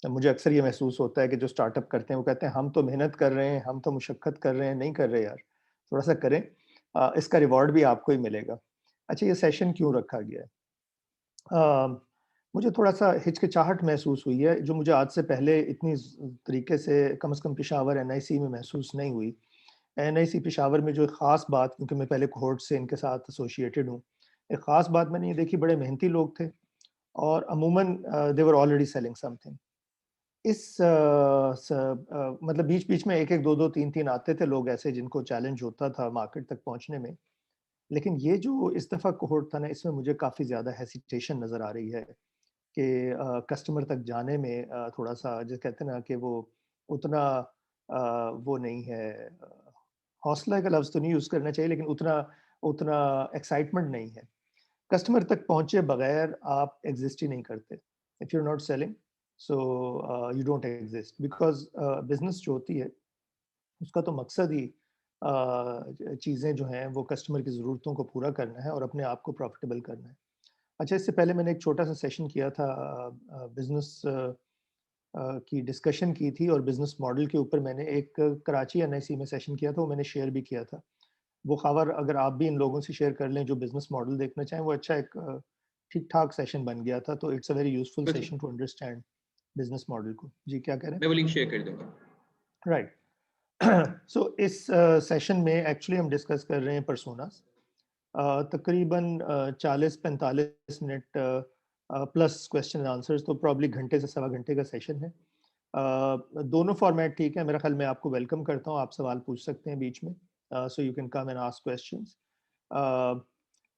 मुझे अक्सर ये महसूस होता है कि जो स्टार्टअप करते हैं वो कहते हैं हम तो मेहनत कर रहे हैं, हम तो मुशक्कत कर रहे हैं, नहीं कर रहे यार, थोड़ा-सा करें, इसका रिवॉर्ड भी आपको ही मिलेगा। अच्छा, ये सेशन क्यों रखा गया है? अ, मुझे थोड़ा-सा हिचकिचाहट महसूस हुई है, जो मुझे आज से पहले इतनी तरीके से कम पेशावर एनआईसी में महसूस नहीं हुई। एनआईसी पेशावर में जो एक ख़ास बात, क्योंकि मैं पहले कोहॉर्ट से इनके साथ एसोसिएटेड हूँ, एक ख़ास बात मैंने ये देखी, बड़े मेहनती लोग थे और अमूमन दे वर ऑलरेडी सेलिंग समथिंग। मतलब बीच-बीच में 1-1, 2-2, 3-3 आते थे लोग ऐसे जिनको चैलेंज होता था मार्केट तक पहुँचने में। लेकिन ये जो इस दफ़ा कोहॉर्ट था ना, इसमें मुझे काफ़ी ज़्यादा हेसिटेशन नज़र आ रही है कि कस्टमर तक जाने में थोड़ा-सा जिसे कहते हैं ना कि वो उतना वो नहीं है, हौसला का लफ्ज़ तो नहीं यूज़ करना चाहिए, लेकिन उतना उतना एक्साइटमेंट नहीं है। कस्टमर तक पहुँचे बगैर आप एग्ज़िस्ट ही नहीं करते। If you are not selling, so you don't exist, because business जो होती है उसका तो मकसद ही चीज़ें जो हैं वो कस्टमर की ज़रूरतों को पूरा करना है और अपने आप को प्रॉफ़िटेबल करना है। अच्छा, इससे पहले मैंने एक छोटा-सा सेशन किया था, बिज़नेस की डिस्कशन की थी और बिज़नेस मॉडल के ऊपर मैंने एक कराची एनआईसी में सेशन किया था, वो मैंने शेयर भी किया था। वो ख़बर अगर आप भी इन लोगों से शेयर कर लें जो बिज़नेस मॉडल देखना चाहें, वो अच्छा एक ठीक-ठाक सेशन बन गया था, तो इट्स अ वेरी यूज़फुल बिल्कुल, session to understand business model को। जी, क्या कह रहे हैं? मैं वो लिंक शेयर कर दूँगा। राइट। सो इस सेशन में एक्चुअली हम डिस्कस कर रहे हैं पर्सोनास। तकरीबन 40-45 minute plus question and answers, तो प्रॉब्ली घंटे से सवा घंटे का सेशन है। दोनों फॉर्मेट ठीक है, मेरा ख़्याल मैं आपको वेलकम करता हूँ, आप सवाल पूछ सकते हैं बीच में। So you can come and ask questions. Uh,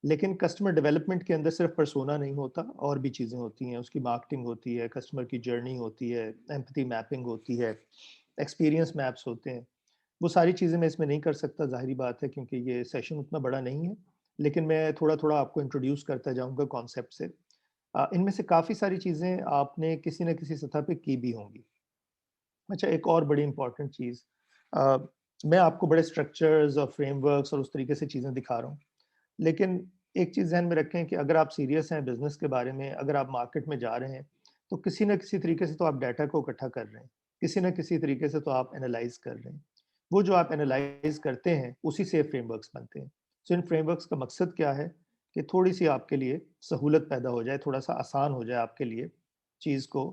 लेकिन कस्टमर डेवलपमेंट के अंदर सिर्फ पर्सोना नहीं होता, और भी चीज़ें होती हैं, उसकी मार्केटिंग होती है, कस्टमर की जर्नी होती है, एम्पैथी मैपिंग होती है, एक्सपीरियंस मैप्स होते हैं। वो सारी चीज़ें मैं इसमें नहीं कर सकता, ज़ाहिरी बात है, क्योंकि ये सेशन उतना बड़ा नहीं है। लेकिन मैं थोड़ा-थोड़ा आपको इंट्रोड्यूस करता जाऊँगा कॉन्सेप्ट से। इनमें से काफ़ी सारी चीज़ें आपने किसी न किसी सतह पे की भी होंगी। अच्छा, एक और बड़ी इम्पोर्टेंट चीज़, अ, मैं आपको बड़े स्ट्रक्चर्स और फ्रेमवर्क्स और उस तरीके से चीज़ें दिखा रहा हूँ। लेकिन एक चीज़ ज़हन में रखें कि अगर आप सीरियस हैं बिज़नेस के बारे में, अगर आप मार्केट में जा रहे हैं, तो किसी न किसी तरीके से तो आप डाटा को इकट्ठा कर रहे हैं। किसी न किसी तरीके से तो आप एनालाइज़ कर रहे हैं। वो जो आप एनालाइज़ करते हैं, उसी से फ्रेमवर्क्स बनते हैं। सो इन फ्रेमवर्क्स का मकसद क्या है कि थोड़ी-सी आपके लिए सहूलत पैदा हो जाए, थोड़ा-सा आसान हो जाए आपके लिए चीज़ को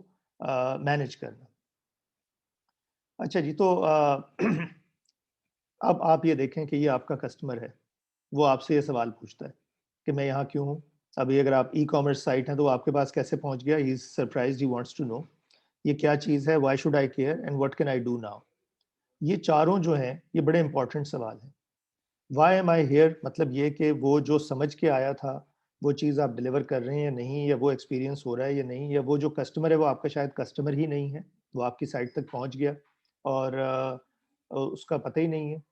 मैनेज करना। अच्छा जी, तो अब आप ये देखें कि ये आपका कस्टमर है। वो आपसे ये सवाल पूछता है कि मैं यहाँ क्यों हूँ? अभी अगर आप ई-कॉमर्स साइट हैं तो वो आपके पास कैसे पहुँच गया? He is surprised, he wants to know ये क्या चीज़ है? Why should I care and what can I do now? ये चारों जो हैं, ये बड़े इंपॉर्टेंट सवाल हैं। व्हाई एम आई हियर, मतलब ये कि वो जो समझ के आया था, वो चीज़ आप डिलीवर कर रहे हैं या नहीं, या वो एक्सपीरियंस हो रहा है या नहीं, या वो जो कस्टमर है वो आपका शायद कस्टमर ही नहीं है, वो आपकी साइट तक पहुँच गया और उसका पता ही नहीं है।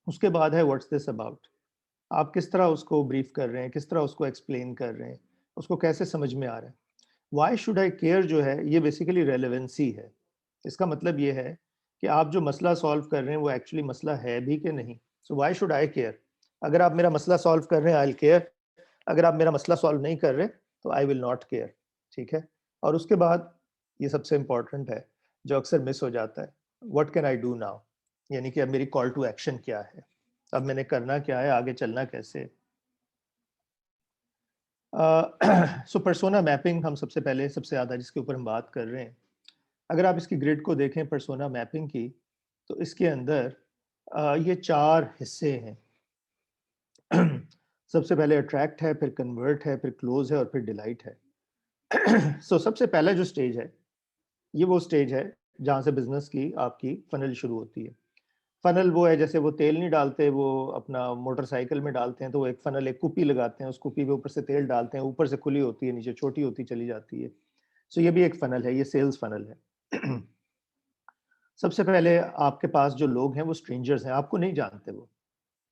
उसके बाद है व्हाट्स दिस अबाउट? आप किस तरह उसको ब्रीफ कर रहे हैं, किस तरह उसको एक्सप्लेन कर रहे हैं, उसको कैसे समझ में आ रहा है। व्हाई शुड आई केयर जो है, ये बेसिकली रेलेवेंसी है। इसका मतलब ये है कि आप जो मसला सॉल्व कर रहे हैं वो एक्चुअली मसला है भी कि नहीं। So why should I care? अगर आप मेरा मसला सॉल्व कर रहे हैं, आई विल केयर। अगर आप मेरा मसला सॉल्व नहीं कर रहे, तो आई विल नॉट केयर। ठीक है? और उसके बाद ये सबसे इम्पोर्टेंट है, जो अक्सर मिस हो जाता है, what can I do now? यानी कि अब मेरी कॉल टू एक्शन क्या है? अब मैंने करना क्या है, आगे चलना कैसे है? सो पर्सोना मैपिंग हम सबसे पहले सबसे ज़्यादा जिसके ऊपर हम बात कर रहे हैं, अगर आप इसकी ग्रिड को देखें पर्सोना मैपिंग की, तो इसके अंदर ये 4 हिस्से हैं। सबसे पहले अट्रैक्ट है, फिर कन्वर्ट है, फिर क्लोज़ है और फिर डिलाइट है। सो सबसे पहला जो स्टेज है, ये वो स्टेज है जहाँ से बिज़नेस की आपकी फ़नल शुरू होती है। फ़नल वो है, जैसे वो तेल नहीं डालते, वो अपना मोटरसाइकिल में डालते हैं, तो वो एक फ़नल, एक कुप्पी लगाते हैं, उस कुप्पी पे ऊपर से तेल डालते हैं, ऊपर से खुली होती है, नीचे छोटी होती चली जाती है। सो ये भी एक फ़नल है, ये सेल्स फ़नल है। सबसे पहले आपके पास जो लोग हैं वो स्ट्रेंजर्स हैं, आपको नहीं जानते वो,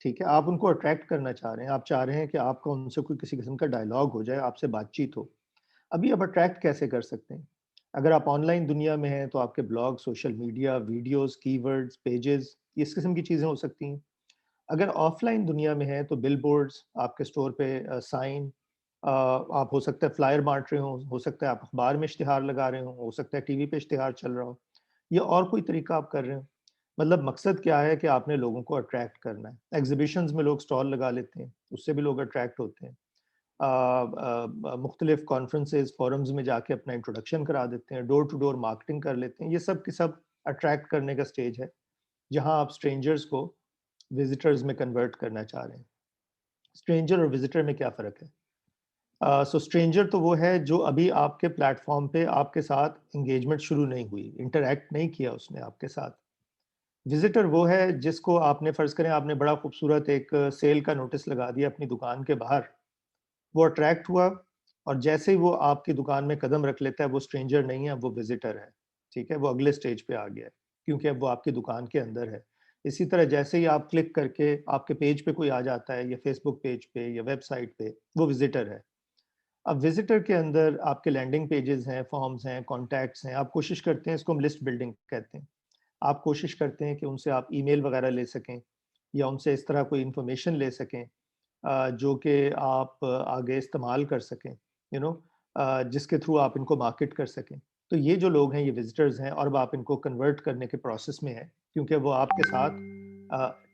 ठीक है? आप उनको अट्रैक्ट करना चाह रहे हैं, आप चाह रहे हैं कि आपका उनसे कोई किसी किस्म का डायलॉग हो जाए, आपसे बातचीत हो। अभी आप अट्रैक्ट कैसे कर सकते हैं? अगर आप ऑनलाइन दुनिया में हैं, तो आपके blog, social media, videos, keywords, pages, इस किस्म की चीज़ें हो सकती हैं। अगर ऑफ़लाइन दुनिया में हैं, तो बिलबोर्ड्स, आपके स्टोर पे साइन, आप हो सकता है फ्लायर बाँट रहे हो सकता है आप अखबार में इश्तिहार लगा रहे हो सकता है टीवी पे इश्तिहार चल रहा हो, या और कोई तरीका आप कर रहे हो। मतलब मकसद क्या है कि आपने लोगों को अट्रैक्ट करना है। एग्ज़िबिशन्स में लोग स्टॉल लगा लेते हैं, उससे भी लोग अट्रैक्ट होते हैं। मुख्तलिफ कॉन्फ्रेंसेस, फोरम्स में जाके अपना इंट्रोडक्शन करा देते हैं, डोर टू डोर मार्केटिंग कर लेते हैं। ये सब के सब अट्रैक्ट करने का स्टेज है, जहाँ आप स्ट्रेंजर्स को विज़िटर्स में कन्वर्ट करना चाह रहे हैं। स्ट्रेंजर और विज़िटर में क्या फ़र्क है? सो स्ट्रेंजर तो वो है जो अभी आपके प्लेटफ़ॉर्म पे आपके साथ एंगेजमेंट शुरू नहीं हुई, इंटरैक्ट नहीं किया उसने आपके साथ। विज़िटर वो है जिसको आपने फ़र्ज़ करें आपने बड़ा खूबसूरत एक सेल का नोटिस लगा दिया अपनी दुकान के बाहर, वो अट्रैक्ट हुआ और जैसे ही वो आपकी दुकान में कदम रख लेता है, वो स्ट्रेंजर नहीं है, वो विज़िटर है, ठीक है? वो अगले स्टेज पे आ गया है, क्योंकि अब वो आपकी दुकान के अंदर है। इसी तरह जैसे ही आप क्लिक करके आपके पेज पे कोई आ जाता है या फ़ेसबुक पेज पे या वेबसाइट पे, वो विज़िटर है। अब विज़िटर के अंदर आपके लैंडिंग पेजेज़ हैं, फॉर्म्स हैं, कॉन्टैक्ट्स हैं, आप कोशिश करते हैं इसको हम लिस्ट बिल्डिंग कहते हैं। आप कोशिश करते हैं कि उनसे आप ईमेल वगैरह ले सकें या उनसे इस तरह कोई इन्फॉर्मेशन ले सकें जो कि आप आगे इस्तेमाल कर सकें, जिसके थ्रू आप इनको मार्केट कर सकें। तो ये जो लोग हैं ये विज़िटर्स हैं और अब आप इनको कन्वर्ट करने के प्रोसेस में हैं, क्योंकि वो आपके साथ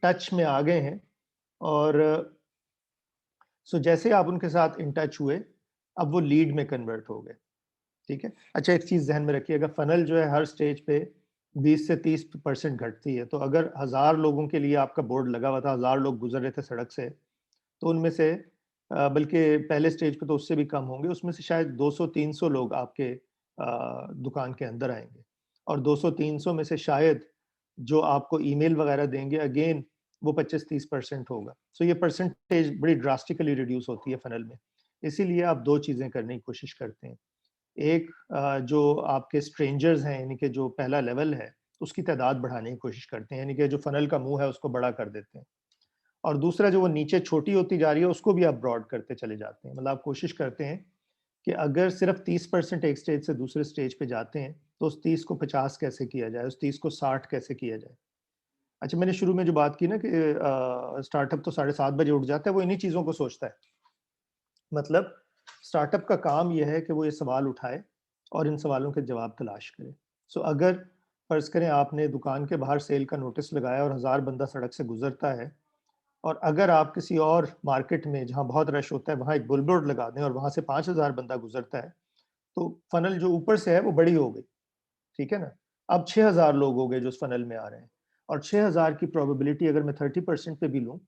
टच में आ गए हैं और सो जैसे आप उनके साथ इन टच हुए, अब वो लीड में कन्वर्ट हो गए, ठीक है? अच्छा एक चीज़ ज़हन में रखिएगा फ़नल जो है हर स्टेज पे 20 से 30% घटती है, तो अगर 1000 लोगों के लिए आपका बोर्ड लगा हुआ था, 1000 लोग गुज़र रहे थे सड़क से, तो उनमें से बल्कि पहले स्टेज पे तो उससे भी कम होंगे, उसमें से शायद 200-300 लोग आपके दुकान के अंदर आएँगे और 200-300 में से शायद जो आपको ईमेल वगैरह देंगे अगेन वो 25-30% होगा। सो ये परसेंटेज बड़ी ड्रास्टिकली रिड्यूस होती है फ़नल में। इसीलिए आप 2 चीज़ें करने की कोशिश करते हैं। एक जो आपके स्ट्रेंजर्स हैं यानी कि जो पहला लेवल है, उसकी तादाद बढ़ाने की कोशिश करते हैं, यानी कि जो फ़नल का मुँह है उसको बड़ा कर देते हैं। और दूसरा जो वो नीचे छोटी होती जा रही है, उसको भी आप ब्रॉड करते चले जाते हैं। मतलब आप कोशिश करते हैं कि अगर सिर्फ़ 30% एक स्टेज से दूसरे स्टेज पे जाते हैं, तो उस 30 को 50 कैसे किया जाए, उस 30 को 60 कैसे किया जाए। अच्छा मैंने शुरू में जो बात की ना कि स्टार्टअप तो 7:30 बजे उठ जाता है, वो इन्हीं चीज़ों को सोचता है। मतलब स्टार्टअप का काम ये है कि वो ये सवाल उठाए और इन सवालों के जवाब तलाश करे। सो अगर फ़र्ज़ करें आपने दुकान के बाहर सेल का नोटिस लगाया और 1000 बंदा सड़क से गुज़रता है और अगर आप किसी और मार्केट में जहाँ बहुत रश होता है, वहाँ एक बिलबोर्ड लगा दें और वहाँ से 5000 बंदा गुज़रता है, तो फ़नल जो ऊपर से है वो बड़ी हो गई, ठीक है ना? अब 6000 लोग हो गए जो उस फ़नल में आ रहे हैं और 6000 की प्रोबेबिलिटी अगर मैं 30% पे भी लूँ,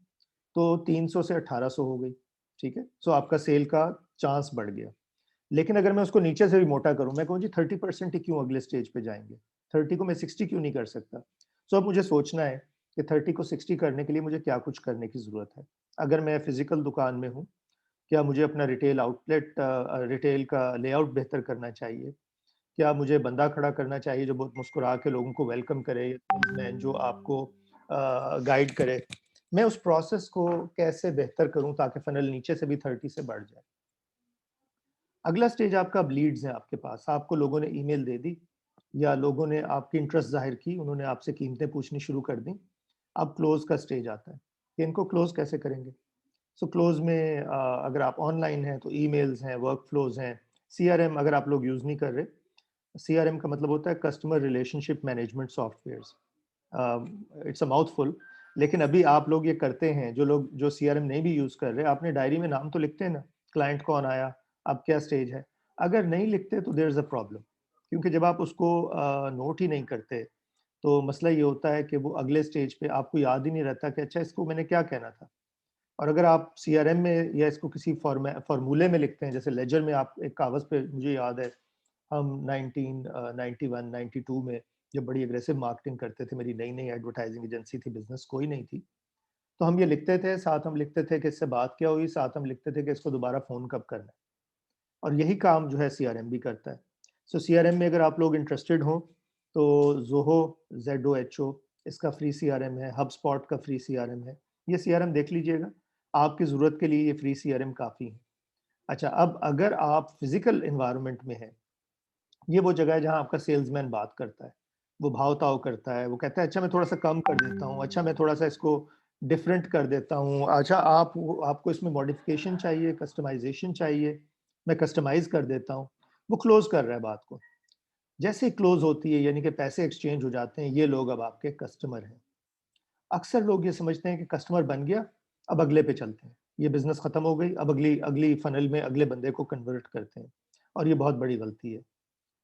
तो 300 से 1800 हो गई, ठीक है? सो आपका सेल का चांस बढ़ गया। लेकिन अगर मैं उसको नीचे से भी मोटा करूँ, मैं कहूँ जी 30% ही क्यों अगले स्टेज पे जाएँगे? 30 को मैं 60 क्यों नहीं कर सकता? सो अब मुझे सोचना है कि 30 को 60 करने के लिए मुझे क्या कुछ करने की ज़रूरत है? अगर मैं फ़िज़िकल दुकान में हूँ, क्या मुझे अपना रिटेल आउटलेट रिटेल का लेआउट बेहतर करना चाहिए? क्या मुझे बंदा खड़ा करना चाहिए जो बहुत मुस्कुरा के लोगों को वेलकम करे, सेल्समैन जो आपको गाइड करे? मैं उस प्रोसेस को कैसे बेहतर करूँ ताकि फ़नल नीचे से भी 30 से बढ़ जाए? अगला स्टेज आपका अब लीड्स हैं आपके पास, आपको लोगों ने ईमेल दे दी या लोगों ने आपकी इंटरेस्ट ज़ाहिर की, उन्होंने आपसे कीमतें पूछनी शुरू कर दी। अब क्लोज़ का स्टेज आता है, कि इनको क्लोज़ कैसे करेंगे? सो क्लोज़ में अगर आप ऑनलाइन हैं तो ईमेल्स हैं, वर्कफ़्लोज़ हैं, सीआरएम अगर आप लोग यूज़ नहीं कर रहे, सीआरएम का मतलब होता है customer relationship management softwares. It's a mouthful लेकिन अभी आप लोग ये करते हैं, जो लोग जो सीआरएम नहीं भी यूज़ कर रहे, आपने डायरी में नाम तो लिखते हैं ना, क्लाइंट कौन आया, अब क्या स्टेज है? अगर नहीं लिखते तो देयर इज़ अ प्रॉब्लम क्योंकि जब आप उसको नोट ही नहीं करते, तो मसला ये होता है कि वो अगले स्टेज पे आपको याद ही नहीं रहता कि अच्छा इसको मैंने क्या कहना था। और अगर आप सीआरएम में या इसको किसी फ़ॉर्मूले में लिखते हैं, जैसे लेजर में आप एक कागज़ पे मुझे याद है हम 1991-92 में जब बड़ी एग्रेसिव मार्केटिंग करते थे, मेरी नई-नई एडवर्टाइज़िंग एजेंसी थी, बिज़नेस कोई नहीं थी। तो हम ये लिखते थे, साथ हम लिखते थे कि इससे बात क्या हुई, साथ हम लिखते थे कि इसको दोबारा फ़ोन कब करना है और यही काम जो है सीआरएम भी करता है। सो सीआरएम में अगर आप लोग इंटरेस्टेड हों, तो ज़ोहो, ज़ेडओएचओ इसका फ्री सीआरएम है, हबस्पॉट का फ्री सीआरएम है। ये सीआरएम देख लीजिएगा, आपकी ज़रूरत के लिए ये फ्री सीआरएम काफ़ी है। अच्छा, अब अगर आप फ़िज़िकल एनवायरनमेंट में हैं ये वो जगह है जहाँ आपका सेल्समैन बात करता है। वो भाव-ताव करता है, वो कहता है अच्छा मैं थोड़ा-सा कम कर देता हूँ, अच्छा मैं थोड़ा-सा इसको डिफरेंट कर देता हूँ। अच्छा, आपको इसमें मॉडिफिकेशन चाहिए, कस्टमाइजेशन चाहिए, मैं कस्टमाइज़ कर देता हूँ। वो क्लोज़ कर रहा है बात को। जैसे ही क्लोज़ होती है, यानी कि पैसे एक्सचेंज हो जाते हैं, ये लोग अब आपके कस्टमर हैं। अक्सर लोग ये समझते हैं कि कस्टमर बन गया, अब अगले पे चलते हैं। ये बिज़नेस खत्म हो गई, अब अगली अगली फ़नल में अगले बंदे को कन्वर्ट करते हैं, और ये बहुत बड़ी गलती है।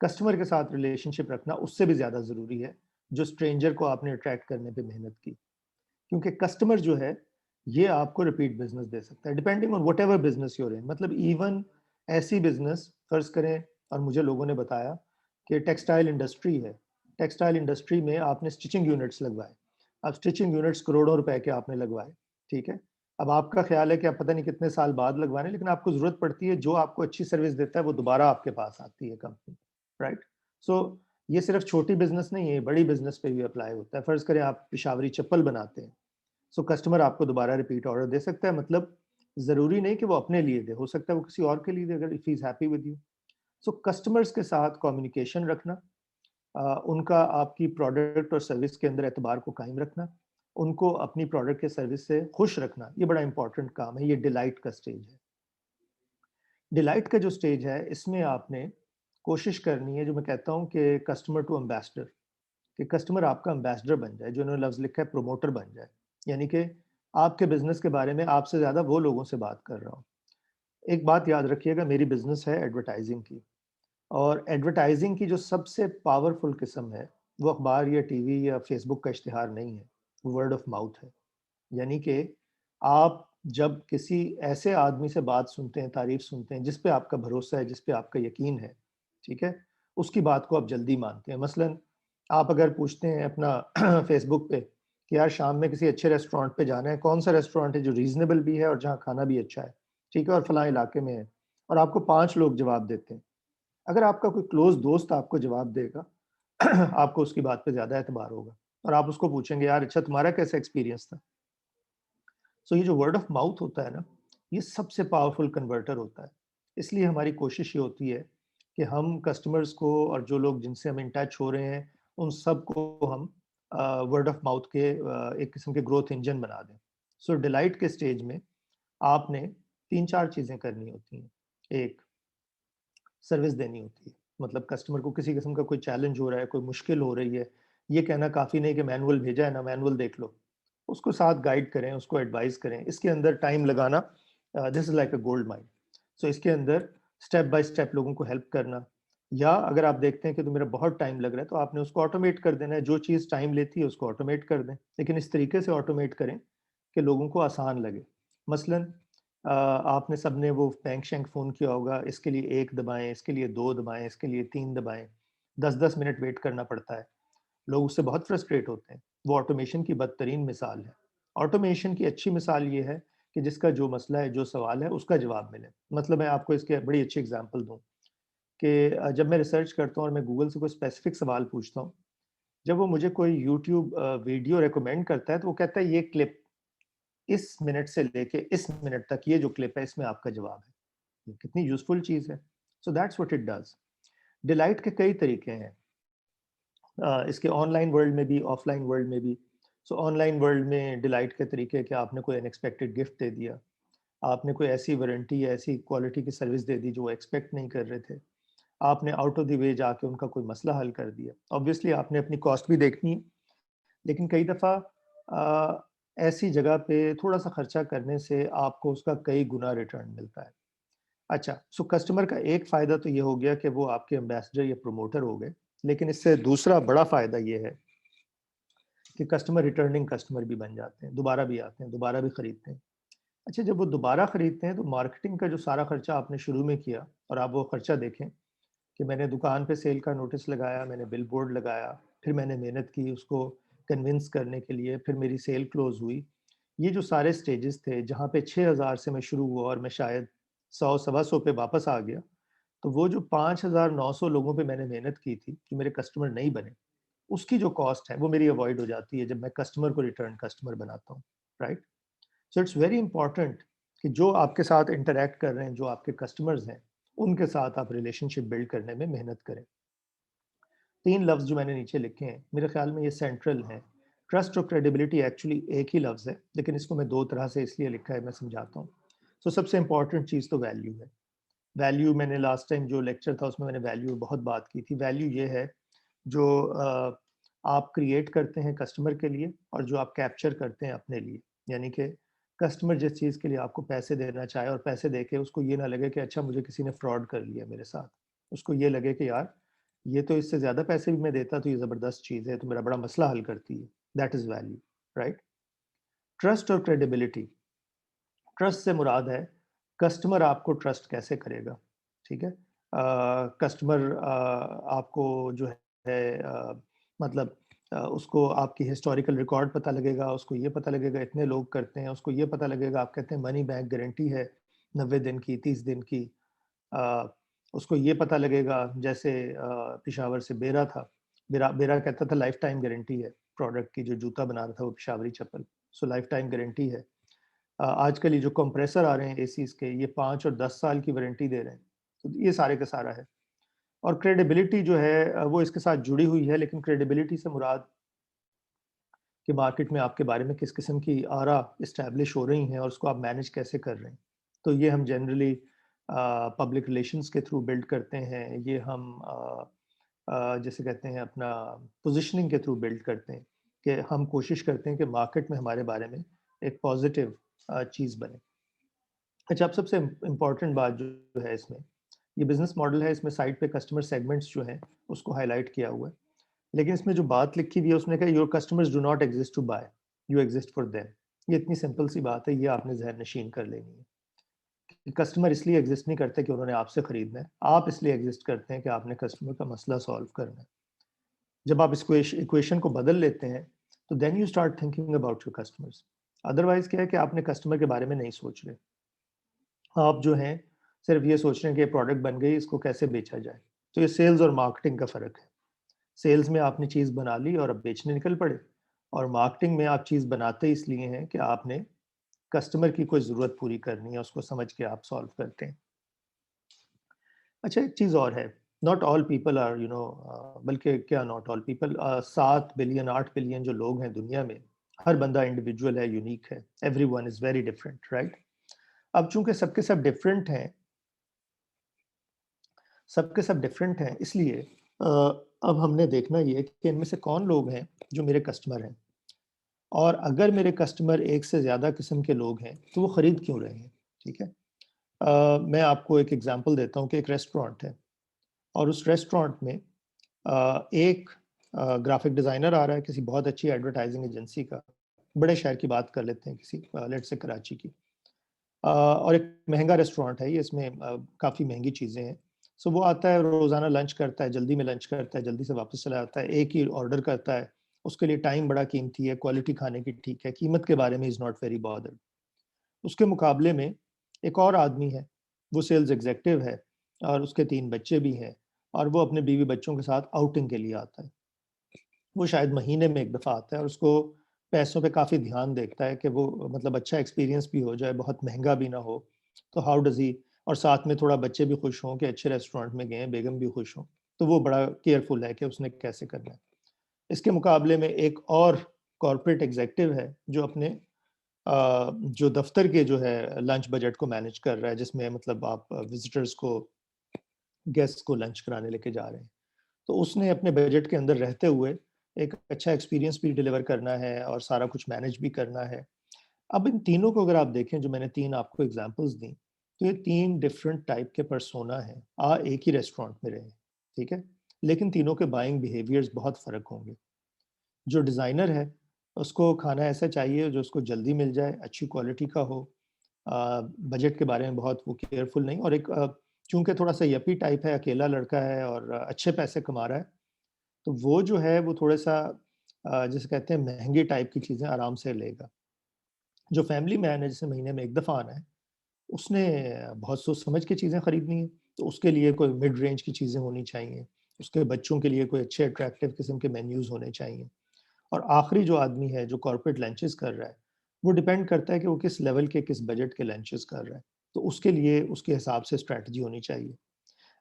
कस्टमर के साथ रिलेशनशिप रखना उससे भी ज़्यादा ज़रूरी है, जो स्ट्रेंजर को आपने अट्रैक्ट करने पे मेहनत की। क्योंकि कस्टमर जो है, ये आपको रिपीट बिज़नेस दे सकता है, depending on whatever business you are in. मतलब इवन ऐसी बिज़नेस फ़र्ज़ करें, और मुझे लोगों ने बताया कि टेक्सटाइल इंडस्ट्री है। टेक्सटाइल इंडस्ट्री में आपने स्टिचिंग यूनिट्स लगवाए। अब स्टिचिंग यूनिट्स करोड़ों रुपए के आपने लगवाए, ठीक है? अब आपका ख़्याल है कि आप पता नहीं कितने साल बाद लगवाने, लेकिन आपको ज़रूरत पड़ती है, जो आपको अच्छी सर्विस देता है, वो दोबारा आपके पास आती है कंपनी, राइट? सो ये सिर्फ़ छोटी बिज़नेस नहीं है, बड़ी बिज़नेस पे भी अप्लाई होता है। फ़र्ज़ करें आप पेशावरी चप्पल बनाते हैं, सो कस्टमर आपको दोबारा रिपीट ऑर्डर दे सकता है। मतलब ज़रूरी नहीं कि वो अपने लिए दे, हो सकता है वो किसी और के लिए दे, अगर if he is happy with you. So customers के साथ कम्युनिकेशन रखना, उनका आपकी प्रोडक्ट और सर्विस के अंदर एतबार को कायम रखना, उनको अपनी प्रोडक्ट के सर्विस से खुश रखना, ये बड़ा इंपॉर्टेंट काम है। ये डिलाइट का स्टेज है। डिलाइट का जो स्टेज है, इसमें आपने कोशिश करनी है, जो मैं कहता हूँ कि कस्टमर टू एम्बेसडर, कि कस्टमर आपका एम्बेसडर बन जाए, जो उन्होंने लफ्ज़ लिखा है प्रोमोटर बन जाए। यानी कि आपके बिज़नेस के बारे में आपसे ज़्यादा वो लोगों से बात कर रहा हूँ। एक बात याद रखिएगा, मेरी बिज़नेस है एडवर्टाइज़िंग की, और एडवर्टाइज़िंग की जो सबसे पावरफुल किस्म है, वो अखबार या टीवी या फ़ेसबुक का इश्तिहार नहीं है, वो वर्ड ऑफ माउथ है। यानी कि आप जब किसी ऐसे आदमी से बात सुनते हैं, तारीफ़ सुनते हैं, जिस पे आपका भरोसा है, जिस पे आपका यकीन है, ठीक है? उसकी बात को आप जल्दी मानते हैं। मसलन आप अगर पूछते हैं अपना फ़ेसबुक पे कि यार शाम में किसी अच्छे रेस्टोरेंट पे जाना है, कौन-सा रेस्टोरेंट है जो रीज़नेबल भी है और जहाँ खाना भी अच्छा है, ठीक है? और फलाँ इलाके में है, और आपको 5 लोग जवाब देते हैं। अगर आपका कोई क्लोज़ दोस्त आपको जवाब देगा, आपको उसकी बात पे ज़्यादा एतबार होगा, और आप उसको पूछेंगे, यार अच्छा तुम्हारा कैसा एक्सपीरियंस था? सो ये जो वर्ड ऑफ माउथ होता है ना, ये सबसे पावरफुल कन्वर्टर होता है। इसलिए हमारी कोशिश ये होती है कि हम कस्टमर्स को, और जो लोग जिनसे हम इन टच हो रहे हैं, उन सबको हम वर्ड ऑफ माउथ के एक किस्म के ग्रोथ इंजन बना दें। सो डिलाइट के स्टेज में आपने 3-4 चीज़ें करनी होती हैं। एक, सर्विस देनी होती है। मतलब कस्टमर को किसी किस्म का कोई चैलेंज हो रहा है, कोई मुश्किल हो रही है, ये कहना काफ़ी नहीं कि मैनुअल भेजा है ना, मैनुअल देख लो। उसको साथ गाइड करें, उसको एडवाइस करें। इसके अंदर टाइम लगाना, this is like a gold mine. So इसके अंदर स्टेप बाय स्टेप लोगों को हेल्प करना, या अगर आप देखते हैं कि तो मेरा बहुत टाइम लग रहा है, तो आपने उसको ऑटोमेट कर देना है। जो चीज़ टाइम लेती है उसको ऑटोमेट कर दें, लेकिन इस तरीके से ऑटोमेट करें कि लोगों को आसान लगे। मसलन आपने सबने वो बैंक शैंक फ़ोन किया होगा, इसके लिए 1 दबाएँ, इसके लिए 2 दबाएँ, इसके लिए 3 दबाएँ, 10-10 मिनट वेट करना पड़ता है। लोग उससे बहुत फ्रस्ट्रेट होते हैं। वो ऑटोमेशन की बदतरीन मिसाल है। ऑटोमेशन की अच्छी मिसाल ये है कि जिसका जो मसला है, जो सवाल है, उसका जवाब मिले। मतलब मैं आपको इसकी बड़ी अच्छी एग्ज़ाम्पल दूँ कि जब मैं रिसर्च करता हूँ और मैं गूगल से कोई स्पेसिफ़िक सवाल पूछता हूँ, जब वो मुझे कोई यूट्यूब वीडियो रिकमेंड करता है, तो वो कहता है ये क्लिप इस मिनट से लेके इस मिनट तक, ये जो क्लिप है, इसमें आपका जवाब है। ये कितनी यूज़फुल चीज़ है। So that's what it does. Delight के कई तरीके हैं। इसके ऑनलाइन वर्ल्ड में भी, ऑफलाइन वर्ल्ड में भी। सो ऑनलाइन वर्ल्ड में डिलाइट के तरीके कि आपने कोई अनएक्सपेक्टेड गिफ्ट दे दिया, आपने कोई ऐसी वारंटी या ऐसी क्वालिटी की सर्विस दे दी जो वो एक्सपेक्ट नहीं कर रहे थे, आपने आउट ऑफ द वे जाके उनका कोई मसला हल कर दिया। ऑब्वियसली आपने अपनी कॉस्ट भी देखनी है, लेकिन कई दफ़ा ऐसी जगह पे थोड़ा-सा खर्चा करने से आपको उसका कई गुना रिटर्न मिलता है। अच्छा, सो कस्टमर का एक फ़ायदा तो ये हो गया कि वो आपके एम्बेसडर या प्रमोटर हो गए, लेकिन इससे दूसरा बड़ा फ़ायदा ये है कि कस्टमर रिटर्निंग कस्टमर भी बन जाते हैं, दोबारा भी आते हैं, दोबारा भी खरीदते हैं। अच्छा, जब वो दोबारा खरीदते हैं, तो मार्केटिंग का जो सारा खर्चा आपने शुरू में किया, और आप वो खर्चा देखें कि मैंने दुकान पे सेल का नोटिस लगाया, मैंने बिलबोर्ड लगाया, फिर मैंने मेहनत की उसको कन्विंस करने के लिए, फिर मेरी सेल क्लोज़ हुई। ये जो सारे स्टेजेस थे, जहाँ पे 6,000 से मैं शुरू हुआ और मैं शायद 100 सवा 100 पे वापस आ गया, तो वो जो 5,900 लोगों पे मैंने मेहनत की थी, जो मेरे कस्टमर नहीं बने, उसकी जो कॉस्ट है, वो मेरी अवॉइड हो जाती है जब मैं कस्टमर को रिटर्न कस्टमर बनाता हूँ, right? So it's very important कि जो आपके साथ इंटरैक्ट कर रहे हैं, जो आपके कस्टमर्स हैं, उनके साथ आप रिलेशनशिप बिल्ड करने में मेहनत करें। 3 लफ्ज़ जो मैंने नीचे लिखे हैं, मेरे ख़्याल में ये सेंट्रल हैं। ट्रस्ट और क्रेडिबिलिटी एक्चुअली एक ही लफ्ज़ है, लेकिन इसको मैं दो तरह से इसलिए लिखा है, मैं समझाता हूँ। तो सबसे इम्पॉर्टेंट चीज़ तो वैल्यू है। वैल्यू, मैंने लास्ट टाइम जो लेक्चर था उसमें मैंने वैल्यू बहुत बात की थी। वैल्यू ये है जो आप क्रिएट करते हैं कस्टमर के लिए और जो आप कैप्चर करते हैं अपने लिए। यानी कि कस्टमर जिस चीज़ के लिए आपको पैसे देना चाहे और पैसे देके उसको ये ना लगे कि अच्छा मुझे किसी ने फ्रॉड कर लिया मेरे साथ। उसको ये लगे कि यार ये तो इससे ज़्यादा पैसे भी मैं देता तो ये ज़बरदस्त चीज़ है, तो मेरा बड़ा मसला हल करती है। That is value, right? Trust और क्रेडिबिलिटी। ट्रस्ट से मुराद है कस्टमर आपको ट्रस्ट कैसे करेगा, ठीक है? कस्टमर आपको जो है मतलब उसको आपकी हिस्टोरिकल रिकॉर्ड पता लगेगा, उसको ये पता लगेगा इतने लोग करते हैं, उसको ये पता लगेगा आप कहते हैं मनी बैक गारंटी है 90 दिन की, 30 दिन की। अ, उसको ये पता लगेगा जैसे पेशावर से बेरा था, बेरा बेरा कहता था लाइफ टाइम गारंटी है प्रोडक्ट की, जो जूता बना रहा था वो पेशावरी चप्पल, सो लाइफ टाइम गारंटी है। आजकल ये जो कंप्रेसर आ रहे हैं एसीज़ के, ये 5 और 10 साल की वारंटी दे रहे हैं। तो ये सारे का सारा है। और क्रेडिबिलिटी जो है वो इसके साथ जुड़ी हुई है, लेकिन क्रेडिबिलिटी से मुराद कि मार्केट में आपके बारे में किस किस्म की आरा एस्टैब्लिश हो रही हैं और उसको आप मैनेज कैसे कर रहे हैं। तो ये हम जनरली पब्लिक रिलेशंस के थ्रू बिल्ड करते हैं, ये हम जैसे कहते हैं अपना पोजीशनिंग के थ्रू बिल्ड करते हैं, कि हम कोशिश करते हैं कि मार्केट में हमारे बारे में एक पॉजिटिव चीज़ बने। अच्छा, अब सबसे इम्पोर्टेंट बात जो है इसमें, ये बिज़नेस मॉडल है, इसमें साइड पे कस्टमर सेगमेंट्स जो हैं, उसको हाइलाइट किया हुआ है। लेकिन इसमें जो बात लिखी हुई है, उसने कहा your customers do not exist to buy, you exist for them. ये इतनी सिंपल सी बात है, ये आपने ज़हन नशीन कर लेनी है। कि कस्टमर इसलिए एग्जिस्ट नहीं करते कि उन्होंने आपसे खरीदना है, आप इसलिए एग्जिस्ट करते हैं कि आपने कस्टमर का मसला सॉल्व करना है। जब आप इस इक्वेशन को बदल लेते हैं, तो then you start thinking about your customers. Otherwise क्या है कि आपने कस्टमर के बारे में नहीं सोच रहे। आप जो हैं सिर्फ ये सोच रहे हैं कि ये प्रोडक्ट बन गई, इसको कैसे बेचा जाए। तो ये सेल्स और मार्केटिंग का फ़र्क है। सेल्स में आपने चीज़ बना ली और अब बेचने निकल पड़े, और मार्केटिंग में आप चीज़ बनाते इसलिए हैं कि आपने कस्टमर की कोई ज़रूरत पूरी करनी है, उसको समझ के आप सॉल्व करते हैं। अच्छा, एक चीज़ और है, नॉट ऑल पीपल आर बल्कि क्या not all people, 7 billion 8 billion जो लोग हैं दुनिया में, हर बंदा इंडिविजुअल है, यूनिक है, everyone is very different, right? अब चूँकि सबके सब डिफरेंट हैं, सबके सब डिफरेंट हैं, इसलिए अ, अब हमने देखना ये है कि इनमें से कौन लोग हैं जो मेरे कस्टमर हैं, और अगर मेरे कस्टमर एक से ज़्यादा किस्म के लोग हैं, तो वो खरीद क्यों रहे हैं, ठीक है? मैं आपको एक एग्ज़ाम्पल देता हूँ कि एक रेस्टोरेंट है, और उस रेस्टोरेंट में एक ग्राफ़िक डिज़ाइनर आ रहा है किसी बहुत अच्छी एडवर्टाइज़िंग एजेंसी का, बड़े शहर की बात कर लेते हैं, किसी लेट्स से कराची की। और एक महँगा रेस्टोरेंट है ये, इसमें काफ़ी महँगी चीज़ें हैं। सो वो आता है, रोज़ाना लंच करता है, जल्दी में लंच करता है, जल्दी से वापस चला जाता है, एक ही ऑर्डर करता है। उसके लिए टाइम बड़ा कीमती है, क्वालिटी खाने की ठीक है, कीमत के बारे में he is not very bothered. उसके मुकाबले में एक और आदमी है, वो सेल्स एग्ज़ीक्युटिव है और उसके 3 बच्चे भी हैं, और वो अपने बीवी बच्चों के साथ आउटिंग के लिए आता है। वो शायद महीने में 1 दफ़ा आता है, और उसको पैसों पे काफ़ी ध्यान देता है कि वो मतलब अच्छा एक्सपीरियंस भी हो जाए, बहुत महँगा भी ना हो। तो हाउ डज़ ही, और साथ में थोड़ा बच्चे भी खुश हों कि अच्छे रेस्टोरेंट में गए हैं, बेगम भी खुश हों। तो वो बड़ा केयरफुल है कि उसने कैसे करना है। इसके मुकाबले में एक और कॉर्पोरेट एग्ज़ीक्युटिव है जो अपने जो दफ़्तर के जो है लंच बजट को मैनेज कर रहा है, जिसमें मतलब आप विज़िटर्स को, गेस्ट्स को लंच कराने लेके जा रहे हैं। तो उसने अपने बजट के अंदर रहते हुए एक अच्छा एक्सपीरियंस भी डिलीवर करना है और सारा कुछ मैनेज भी करना है। अब इन तीनों को अगर आप देखें, जो मैंने 3 आपको एग्ज़ाम्पल्स दी, तो ये 3 डिफरेंट टाइप के पर्सोना हैं। एक ही रेस्टोरेंट में रहे, ठीक है? लेकिन तीनों के बाइंग बिहेवियर्स बहुत फ़र्क होंगे। जो डिज़ाइनर है, उसको खाना ऐसा चाहिए जो उसको जल्दी मिल जाए, अच्छी क्वालिटी का हो, बजट के बारे में बहुत वो केयरफुल नहीं, और एक चूँकि थोड़ा-सा यप्पी टाइप है, अकेला लड़का है और अच्छे पैसे कमा रहा है, तो वो जो है वो थोड़ा-सा जिसे कहते हैं महँगी टाइप की चीज़ें आराम से लेगा। जो फैमिली मैन है, जिसे महीने में 1 दफ़ा आना है, उसने बहुत सोच समझ के चीज़ें खरीदनी है, तो उसके लिए कोई मिड रेंज की चीज़ें होनी चाहिए। उसके बच्चों के लिए कोई अच्छे अट्रैक्टिव किस्म के मेन्यूज़ होने चाहिए। और आखिरी जो आदमी है जो कॉर्पोरेट लंचेज़ कर रहा है, वो डिपेंड करता है कि वो किस लेवल के, किस बजट के लंचेज़ कर रहा है। तो उसके लिए उसके हिसाब से स्ट्रैटेजी होनी चाहिए।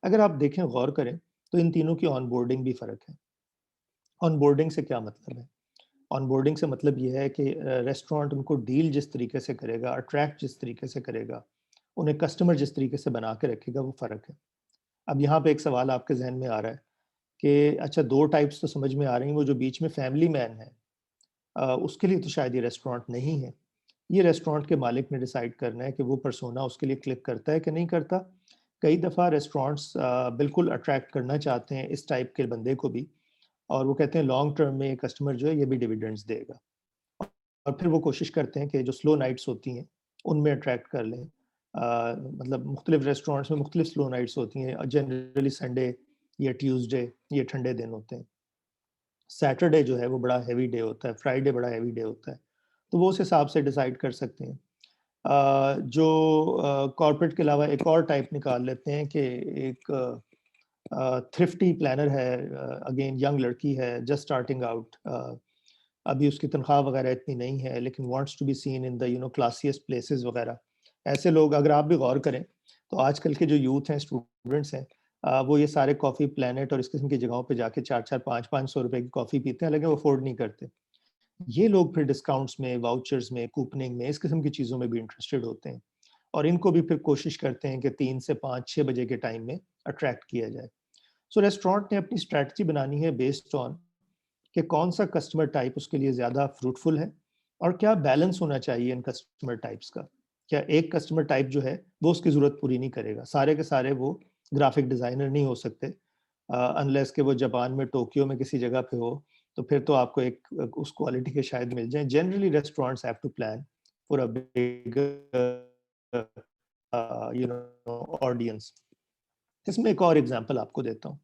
अगर आप देखें, गौर करें, तो इन तीनों की ऑनबोर्डिंग भी फ़र्क है। ऑनबोर्डिंग से क्या मतलब है? ऑनबोर्डिंग से मतलब ये है कि रेस्टोरेंट उनको डील जिस तरीके से करेगा, अट्रैक्ट जिस तरीके से करेगा, उन्हें कस्टमर जिस तरीके से बना के रखेगा, वो फ़र्क है। अब यहाँ पे एक सवाल आपके ज़हन में आ रहा है कि अच्छा 2 टाइप्स तो समझ में आ रही हैं, वो जो बीच में फैमिली मैन है उसके लिए तो शायद ये रेस्टोरेंट नहीं है। ये रेस्टोरेंट के मालिक ने डिसाइड करना है कि वो पर्सोना उसके लिए क्लिक करता है कि नहीं करता। कई दफ़ा रेस्टोरेंट्स बिल्कुल अट्रैक्ट करना चाहते हैं इस टाइप के बंदे को भी, और वो कहते हैं लॉन्ग टर्म में ये कस्टमर जो है ये भी डिविडेंड्स देगा। और फिर वो कोशिश करते हैं कि जो स्लो नाइट्स होती हैं, उनमें अट्रैक्ट कर लें। मतलब मुख्तलिफ रेस्टोरेंट्स में मुख्तलिफ स्लो नाइट्स होती हैं, जनरली संडे या ट्यूसडे ये ठंडे दिन होते हैं। सैटरडे जो है वो बड़ा हेवी डे होता है, फ्राइडे बड़ा हेवी डे होता है, तो वो उस हिसाब से डिसाइड कर सकते हैं। जो कॉर्पोरेट के अलावा एक और टाइप निकाल लेते हैं कि एक थ्रिफ्टी प्लानर है, अगेन यंग लड़की है, जस्ट स्टार्टिंग आउट, अभी उसकी तनख्वाह वगैरह इतनी नहीं है, लेकिन wants to be seen in the classiest places वगैरह। ऐसे लोग अगर आप भी गौर करें तो आजकल के जो यूथ हैं, स्टूडेंट्स हैं, वो ये सारे कॉफ़ी प्लैनेट और इस किस्म की जगहों पे जाके 4-4 5-5 सौ रुपए की कॉफ़ी पीते हैं, लेकिन वो अफोर्ड नहीं करते। ये लोग फिर डिस्काउंट्स में, वाउचर्स में, कूपनिंग में, इस किस्म की चीज़ों में भी इंटरेस्टेड होते हैं, और इनको भी फिर कोशिश करते हैं कि 3 से 5-6 बजे के टाइम में अट्रैक्ट किया जाए। सो रेस्टोरेंट ने अपनी स्ट्रैटेजी बनानी है बेस्ड ऑन कि कौन सा कस्टमर टाइप उसके लिए ज़्यादा फ्रूटफुल है, और क्या बैलेंस होना चाहिए इन कस्टमर टाइप्स का। क्या एक कस्टमर टाइप जो है वो उसकी ज़रूरत पूरी नहीं करेगा, सारे के सारे वो ग्राफिक डिज़ाइनर नहीं हो सकते, अनलेस कि वो जापान में टोक्यो में किसी जगह पे हो, तो फिर तो आपको एक उस क्वालिटी के शायद मिल जाएँ। Generally restaurants have to plan for a bigger audience. इसमें एक और एग्ज़ाम्पल आपको देता हूँ।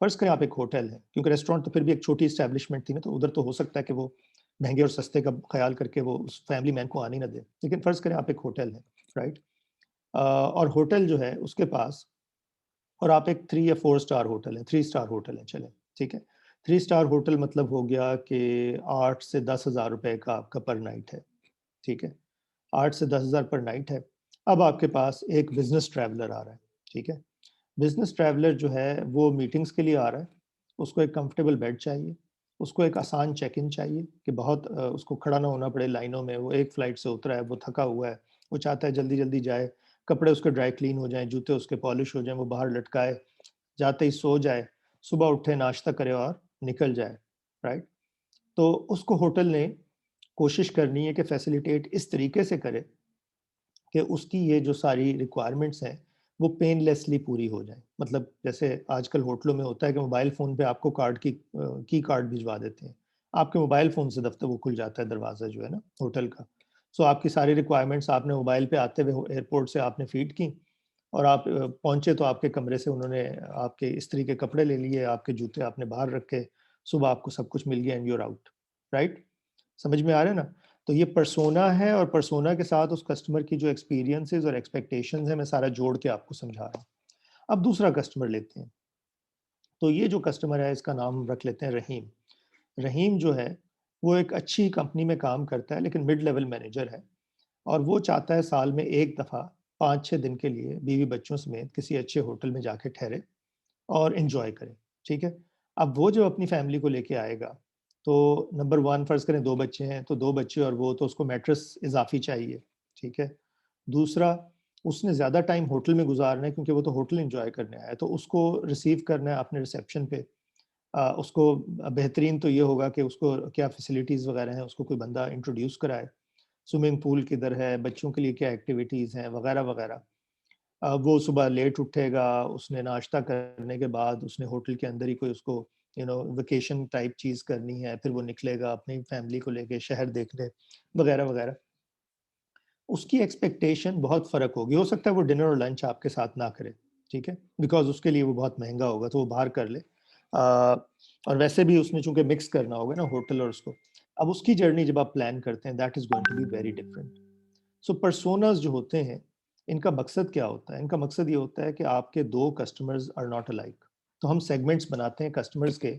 फ़र्ज़ करें आप एक होटल है, क्योंकि रेस्टोरेंट तो फिर भी एक छोटी एस्टेब्लिशमेंट थी ना, तो उधर तो हो सकता है कि वो महँगे और सस्ते का ख़्याल करके वो उस फैमिली मैन को आने ना दें। लेकिन फ़र्ज़ करें आप एक होटल है, राइट? और होटल जो है उसके पास, और आप एक 3 या 4 स्टार होटल है, 3 स्टार होटल है चलें, ठीक है? 3 स्टार होटल मतलब हो गया कि 8 से 10,000 रुपए का आपका पर नाइट है, ठीक है? 8 से 10,000 पर नाइट है। अब आपके पास एक बिज़नेस ट्रैवलर आ रहा है, ठीक है? बिज़नेस ट्रैवलर जो है वो मीटिंग्स के लिए आ रहा है, उसको एक कंफर्टेबल बेड चाहिए, उसको एक आसान चेक इन चाहिए कि बहुत उसको खड़ा ना होना पड़े लाइनों में, वो एक फ़्लाइट से उतरा है, वो थका हुआ है, वो चाहता है जल्दी-जल्दी जाए, कपड़े उसके ड्राई क्लीन हो जाएँ, जूते उसके पॉलिश हो जाएँ, वो बाहर लटकाए, जाते ही सो जाए, सुबह उठे, नाश्ता करे और निकल जाए, राइट? तो उसको होटल ने कोशिश करनी है कि फैसिलिटेट इस तरीके से करे कि उसकी ये जो सारी रिक्वायरमेंट्स हैं, वो पेनलेसली पूरी हो जाएँ। मतलब जैसे आजकल होटलों में होता है कि मोबाइल फ़ोन पे आपको की कार्ड भिजवा देते हैं। आपके मोबाइल फ़ोन से दफ़्तर वो खुल जाता है दरवाज़ा जो है ना होटल का। सो आपकी सारी रिक्वायरमेंट्स आपने मोबाइल पे आते हुए एयरपोर्ट से आपने फ़ीड की, और आप पहुँचे तो आपके कमरे से उन्होंने आपके इस्त्री के कपड़े ले लिए, आपके जूते आपने बाहर रखे, सुबह आपको सब कुछ मिल गया and you are out, right? समझ में आ रहा है ना? तो ये पर्सोना है, और पर्सोना के साथ उस कस्टमर की जो एक्सपीरियंसेस और एक्सपेक्टेशंस हैं, मैं सारा जोड़ के आपको समझा रहा हूँ। अब दूसरा कस्टमर लेते हैं। तो ये जो कस्टमर है इसका नाम रख लेते हैं रहीम। रहीम जो है वो एक अच्छी कंपनी में काम करता है, लेकिन मिड लेवल मैनेजर है, और वो चाहता है साल में 1 दफ़ा 5-6 दिन के लिए बीवी-बच्चों समेत किसी अच्छे होटल में जाके ठहरे और एन्जॉय करें, ठीक है? अब वो जब अपनी फैमिली को लेके आएगा, तो नंबर 1 फ़र्ज़ करें 2 बच्चे हैं, तो 2 बच्चे और वो, तो उसको मैट्रेस इज़ाफ़ी चाहिए, ठीक है? दूसरा, उसने ज़्यादा टाइम होटल में गुज़ारना है क्योंकि वो तो होटल एन्जॉय करने आया है, तो उसको रिसीव करना है अपने रिसेप्शन पे। उसको बेहतरीन तो ये होगा कि उसको क्या फ़ैसिलिटीज़ वग़ैरह हैं, उसको कोई बंदा इंट्रोड्यूस कराए। स्विमिंग पूल किधर है, बच्चों के लिए क्या एक्टिविटीज़ हैं, वग़ैरह-वग़ैरह। वो सुबह लेट उठेगा, उसने नाश्ता करने के बाद उसने होटल के अंदर ही कोई उसको वेकेशन टाइप चीज़ करनी है, फिर वो निकलेगा अपनी फैमिली को लेके शहर देखने, वग़ैरह-वग़ैरह। उसकी एक्सपेक्टेशन बहुत फ़र्क होगी, हो सकता है वो डिनर और लंच आपके साथ ना करे, ठीक है? बिकॉज़ उसके लिए वो बहुत महँगा होगा, तो वो बाहर कर ले। और वैसे भी उसने चूँकि मिक्स करना होगा ना होटल और उसको। अब उसकी जर्नी जब आप प्लान करते हैं, that is going to be very different. So personas जो होते हैं, इनका मकसद क्या होता है? इनका मकसद ये होता है कि आपके 2 कस्टमर्स आर नॉट अलाइक। तो हम सेगमेंट्स बनाते हैं कस्टमर्स के,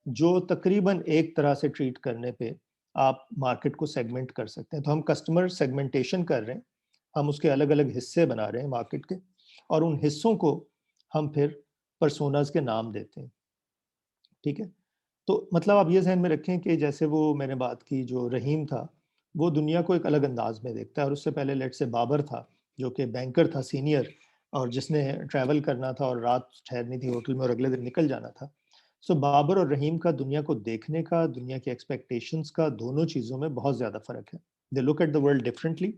जो तकरीबन एक तरह से ट्रीट करने पे आप मार्केट को सेगमेंट कर सकते हैं। तो हम कस्टमर सेगमेंटेशन कर रहे हैं, हम उसके अलग-अलग हिस्से बना रहे हैं मार्केट के, और उन हिस्सों को हम फिर पर्सोनास के नाम देते हैं, ठीक है? तो मतलब आप ये ज़हन में रखें कि जैसे वो मैंने बात की जो रहीम था, वो दुनिया को एक अलग अंदाज़ में देखता है और उससे पहले लेट्स से बाबर था, जो कि बैंकर था सीनियर और जिसने ट्रैवल करना था और रात ठहरनी थी होटल में और अगले दिन निकल जाना था। सो बाबर और रहीम का दुनिया को देखने का, दुनिया की एक्सपेक्टेशंस का दोनों चीज़ों में बहुत ज़्यादा फ़र्क है। They look at the world differently,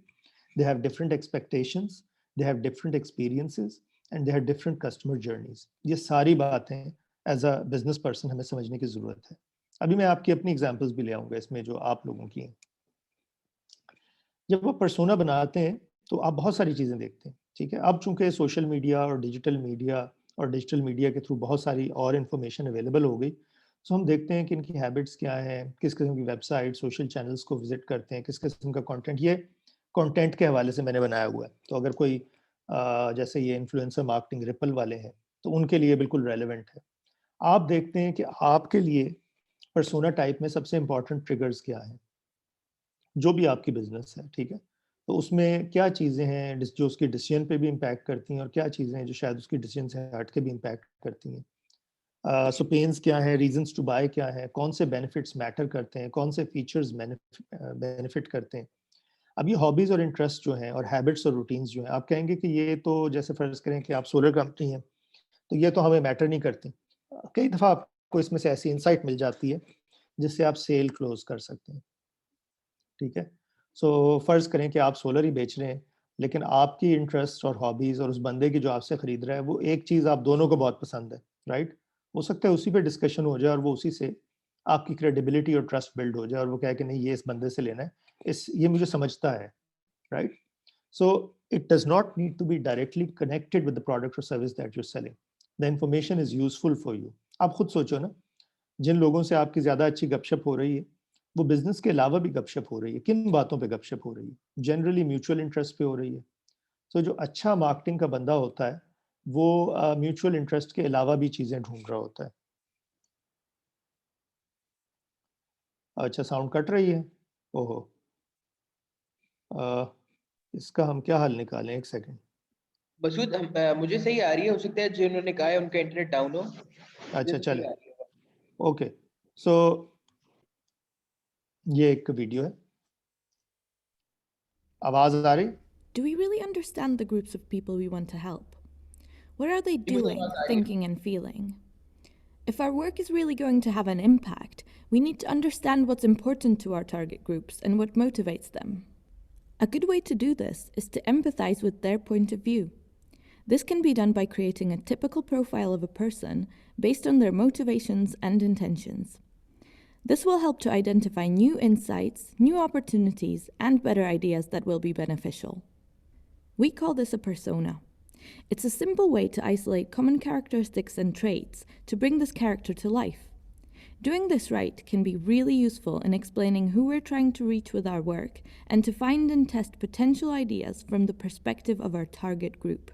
they have different expectations, they have different experiences and they have different customer journeys. ये सारी बातें एज़ अ बिज़नेस पर्सन हमें समझने की ज़रूरत है। अभी मैं आपकी अपनी एग्जांपल्स भी ले आऊँगा इसमें जो आप लोगों की हैं। जब वो पर्सोना बनाते हैं, तो आप बहुत सारी चीज़ें देखते हैं, ठीक है? अब चूँकि सोशल मीडिया और डिजिटल मीडिया के थ्रू बहुत सारी और इन्फॉर्मेशन अवेलेबल हो गई, सो हम देखते हैं कि इनकी हैबिट्स क्या हैं, किस किस्म की वेबसाइट, सोशल चैनल्स को विज़िट करते हैं, किस किस्म का कंटेंट ये कंटेंट के हवाले से मैंने बनाया हुआ है। तो अगर कोई जैसे ये इन्फ्लुएंसर मार्केटिंग रिपल वाले हैं, तो उनके लिए बिल्कुल रेलेवेंट है। आप देखते हैं कि आपके लिए पर्सोना टाइप में सबसे इम्पोर्टेंट ट्रिगर्स क्या हैं? जो भी आपकी बिज़नेस है, ठीक है? तो उसमें क्या चीज़ें हैं जो उसके डिसीज़न पे भी इम्पैक्ट करती हैं और क्या चीज़ें हैं जो शायद उसकी डिसीज़न से हट के भी इम्पैक्ट करती हैं? सो पेन्स क्या है, रीज़न्स टू बाय क्या है, कौन से बेनिफिट्स मैटर करते हैं, कौन से फीचर्स बेनिफिट करते हैं? अब ये हॉबीज़ और इंटरेस्ट जो हैं और हैबिट्स और रूटीन्स जो हैं, आप कहेंगे कि ये तो जैसे फ़र्ज़ करें कि आप सोलर कंपनी हैं, तो ये तो हमें मैटर नहीं करती। कई दफ़ा आपको इसमें से ऐसी इनसाइट मिल जाती है, जिससे आप सेल क्लोज़ कर सकते हैं। ठीक है? सो फ़र्ज़ करें कि आप सोलर ही बेच रहे हैं, लेकिन आपकी इंटरेस्ट और हॉबीज़ और उस बंदे की जो आपसे खरीद रहा है, वो एक चीज़ आप दोनों को बहुत पसंद है, राइट? हो सकता है उसी पे डिस्कशन हो जाए और वो उसी से आपकी क्रेडिबिलिटी और ट्रस्ट बिल्ड हो जाए और वो कहे कि नहीं ये इस बंदे से लेना है, ये मुझे समझता है, right? So it does not need to be directly connected with the product or service that you're selling. The information is useful for you. आप खुद सोचो ना, जिन लोगों से आपकी ज़्यादा अच्छी गपशप हो रही है, वो बिज़नेस के अलावा भी गपशप हो रही है। किन बातों पे गपशप हो रही है? जनरली म्यूचुअल इंटरेस्ट पे हो रही है। सो जो अच्छा मार्केटिंग का बंदा होता है, वो म्यूचुअल इंटरेस्ट के अलावा भी चीज़ें ढूँढ रहा होता है। अच्छा साउंड कट रही है? ओहो! अ, इसका हम क्या हल निकालें? 1 सेकंड। मसूद मुझे सही आ रही है, हो सकता है जिन्होंने कहा है उनका इंटरनेट डाउन हो। मुझे अच्छा तो सही चलें, आ रही है। ओके। सो ये एक वीडियो है। आवाज़ आ रही? Do we really understand the groups of people we want to help? What are they जी, मुझे doing, आवाज़ आ रही है। thinking, and feeling? If our work is really going to have an impact, we need to understand what's important to our target groups and what motivates them. A good way to do this is to empathize with their point of view. This can be done by creating a typical profile of a person based on their motivations and intentions. This will help to identify new insights, new opportunities, and better ideas that will be beneficial. We call this a persona. It's a simple way to isolate common characteristics and traits to bring this character to life. Doing this right can be really useful in explaining who we're trying to reach with our work and to find and test potential ideas from the perspective of our target group.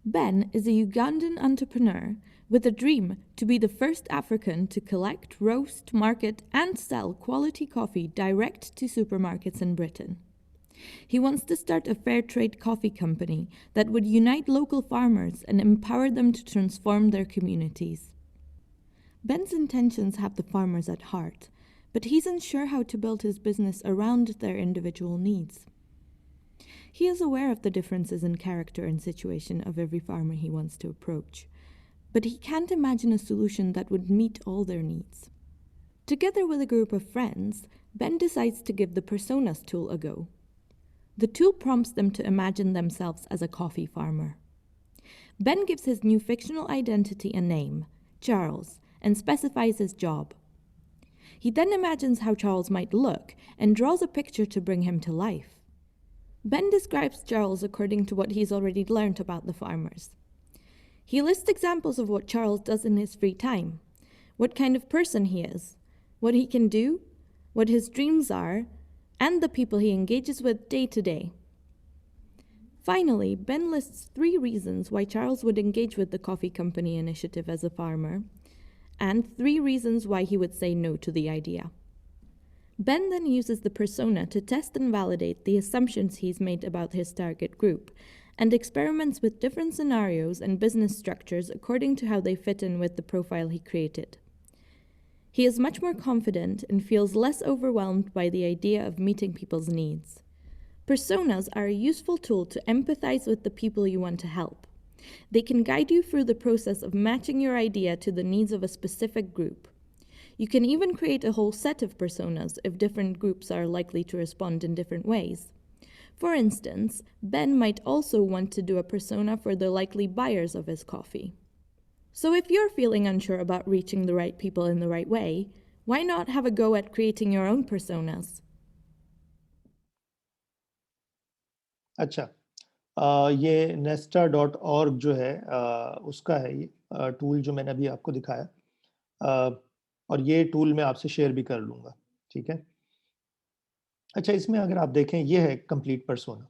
Ben is a Ugandan entrepreneur with a dream to be the first African to collect, roast, market, and sell quality coffee direct to supermarkets in Britain. He wants to start a fair trade coffee company that would unite local farmers and empower them to transform their communities. Ben's intentions have the farmers at heart, but he's unsure how to build his business around their individual needs. He is aware of the differences in character and situation of every farmer he wants to approach, but he can't imagine a solution that would meet all their needs. Together with a group of friends, Ben decides to give the Personas tool a go. The tool prompts them to imagine themselves as a coffee farmer. Ben gives his new fictional identity a name, Charles, and specifies his job. He then imagines how Charles might look and draws a picture to bring him to life. Ben describes Charles according to what he's already learned about the farmers. He lists examples of what Charles does in his free time, what kind of person he is, what he can do, what his dreams are, and the people he engages with day to day. Finally, Ben lists 3 reasons why Charles would engage with the coffee company initiative as a farmer, and 3 reasons why he would say no to the idea. Ben then uses the persona to test and validate the assumptions he's made about his target group, and experiments with different scenarios and business structures according to how they fit in with the profile he created. He is much more confident and feels less overwhelmed by the idea of meeting people's needs. Personas are a useful tool to empathize with the people you want to help. They can guide you through the process of matching your idea to the needs of a specific group. You can even create a whole set of personas if different groups are likely to respond in different ways. For instance, Ben might also want to do a persona for the likely buyers of his coffee. So if you're feeling unsure about reaching the right people in the right way, why not have a go at creating your own personas? अच्छा, ये nesta.org जो है उसका है ये tool जो मैंने अभी आपको दिखाया, और ये टूल मैं आपसे शेयर भी कर लूँगा, ठीक है? अच्छा, इसमें अगर आप देखें, ये है कंप्लीट पर्सोना।